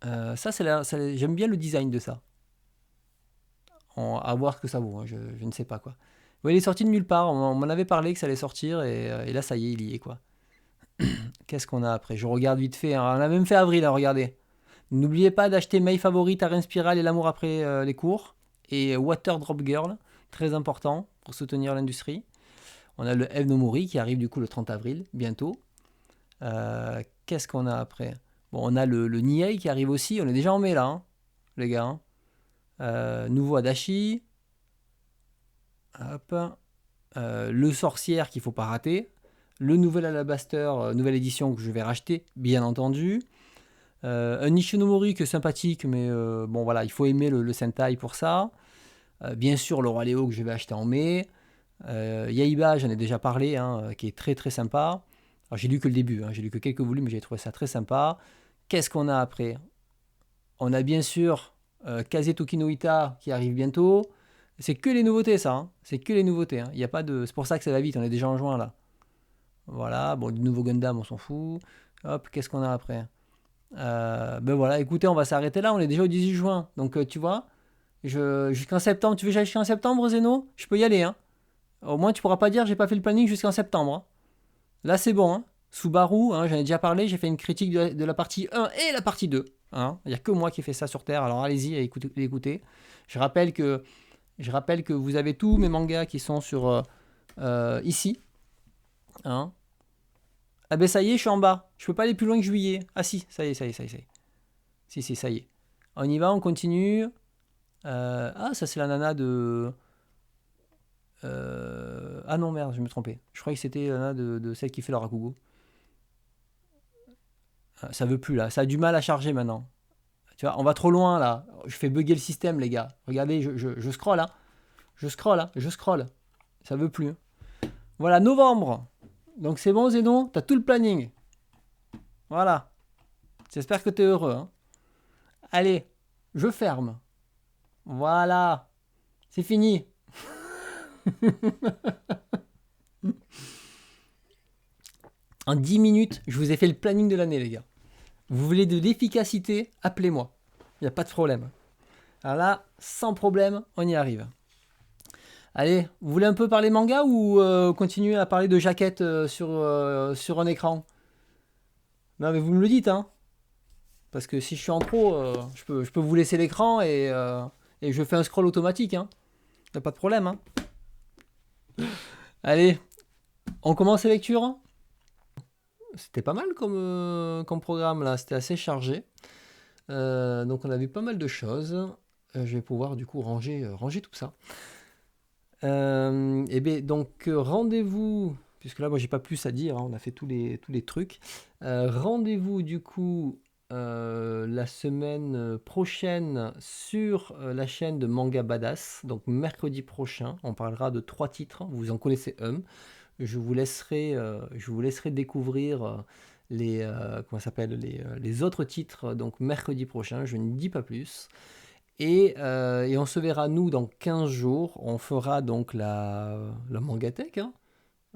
J'aime bien le design de ça. À voir ce que ça vaut, hein, je ne sais pas quoi. Ouais, il est sorti de nulle part, on m'en avait parlé que ça allait sortir, et là, ça y est, il y est quoi. Qu'est-ce qu'on a après? Je regarde vite fait, hein. On a même fait avril, hein, regardez. N'oubliez pas d'acheter May Favorite, Arène Spiral et L'amour après les cours. Et Water Drop Girl, très important pour soutenir l'industrie. On a le Eve no Mori qui arrive du coup le 30 avril, bientôt. Qu'est-ce qu'on a après? Bon, on a le Niei qui arrive aussi. On est déjà en mai là, hein, les gars. Hein. Nouveau Adachi. Hop. Le Sorcière qu'il faut pas rater. Le nouvel Alabaster, nouvelle édition que je vais racheter, bien entendu. Un Nishinomori qui est sympathique, mais bon voilà, il faut aimer le Sentai pour ça. Bien sûr, le Roi Léo que je vais acheter en mai. Yaiba, j'en ai déjà parlé, hein, qui est très très sympa. Alors j'ai lu que le début, hein, j'ai lu que quelques volumes, mais j'ai trouvé ça très sympa. Qu'est-ce qu'on a après? On a bien sûr Kaze Tokino Ita qui arrive bientôt. C'est que les nouveautés, ça. Hein. C'est que les nouveautés. Hein. Y a pas de... C'est pour ça que ça va vite, on est déjà en juin là. Voilà, bon, du nouveau Gundam, on s'en fout. Hop, qu'est-ce qu'on a après? Ben voilà, écoutez, on va s'arrêter là, on est déjà au 18 juin. Donc tu vois, jusqu'en septembre, tu veux que j'aille jusqu'en septembre, Zeno? Je peux y aller, hein. Au moins, tu pourras pas dire j'ai pas fait le planning jusqu'en septembre. Hein. Là, c'est bon. Hein. Subaru, hein, j'en ai déjà parlé, j'ai fait une critique de la partie 1 et la partie 2. Hein. Il n'y a que moi qui ai fait ça sur Terre, alors allez-y, écoutez. Je rappelle que vous avez tous mes mangas qui sont sur ici. Hein. Ah ben ça y est, je suis en bas. Je peux pas aller plus loin que juillet. Ah si, ça y est. Si, ça y est. On y va, on continue. Ah, ça c'est la nana de... Ah non, merde, je me trompais. Je croyais que c'était la nana de celle qui fait le rakugo. Ah, ça veut plus là, ça a du mal à charger maintenant. Tu vois, on va trop loin là. Je fais bugger le système, les gars. Regardez, je scroll là. Je scroll. Ça veut plus. Voilà, novembre. Donc c'est bon, Zénon, t'as tout le planning. Voilà. J'espère que t'es heureux. Hein. Allez, je ferme. Voilà. C'est fini. En 10 minutes, je vous ai fait le planning de l'année, les gars. Vous voulez de l'efficacité, appelez-moi. Il n'y a pas de problème. Alors là, sans problème, on y arrive. Allez, vous voulez un peu parler manga ou continuer à parler de jaquettes sur un écran? Non, mais vous me le dites, hein. Parce que si je suis en trop, je peux vous laisser l'écran et je fais un scroll automatique, hein. Y a pas de problème, hein. Allez, on commence les lectures. C'était pas mal comme programme là, c'était assez chargé. Donc on a vu pas mal de choses. Je vais pouvoir du coup ranger tout ça. Et bien donc rendez-vous, puisque là moi j'ai pas plus à dire, hein, on a fait tous les trucs. Rendez-vous du coup la semaine prochaine sur la chaîne de Manga Badass. Donc mercredi prochain, on parlera de 3 titres. Vous en connaissez un. Je vous laisserai découvrir comment ça s'appelle, les autres titres donc mercredi prochain. Je ne dis pas plus. Et on se verra nous dans 15 jours. On fera donc la Mangatech. Hein.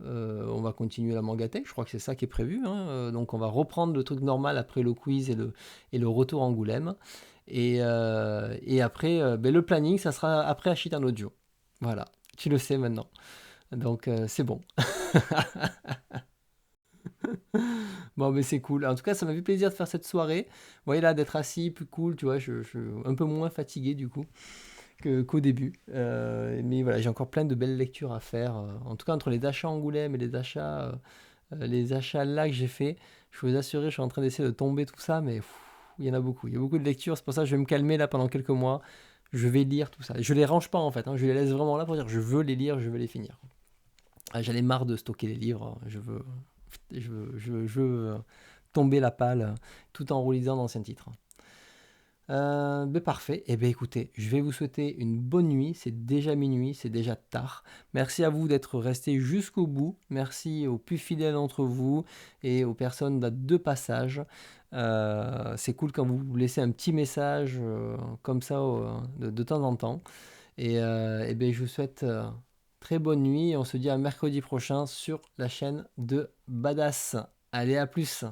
On va continuer la Mangatech. Je crois que c'est ça qui est prévu. Hein. Donc on va reprendre le truc normal après le quiz et le retour Angoulême. Et après, ben, le planning, ça sera après Ashitan Audio. Voilà, tu le sais maintenant. Donc c'est bon. Bon, mais c'est cool. En tout cas, ça m'a fait plaisir de faire cette soirée. Vous voyez là, d'être assis, plus cool, tu vois, je suis un peu moins fatigué du coup qu'au début. Mais voilà, j'ai encore plein de belles lectures à faire. En tout cas, entre les achats Angoulême et les achats là que j'ai fait, je peux vous assurer, je suis en train d'essayer de tomber tout ça, mais il y en a beaucoup. Il y a beaucoup de lectures, c'est pour ça que je vais me calmer là pendant quelques mois. Je vais lire tout ça. Je les range pas en fait, hein, je les laisse vraiment là pour dire je veux les lire, je veux les finir. Ah, j'en ai marre de stocker les livres, je veux tomber la palle tout en relisant d'anciens titres. Parfait. Eh bien, écoutez, je vais vous souhaiter une bonne nuit. C'est déjà minuit, c'est déjà tard. Merci à vous d'être restés jusqu'au bout. Merci aux plus fidèles d'entre vous et aux personnes de passage. C'est cool quand vous laissez un petit message comme ça de temps en temps. Et bien, je vous souhaite très bonne nuit. Et on se dit à mercredi prochain sur la chaîne de Badass. Allez, à plus.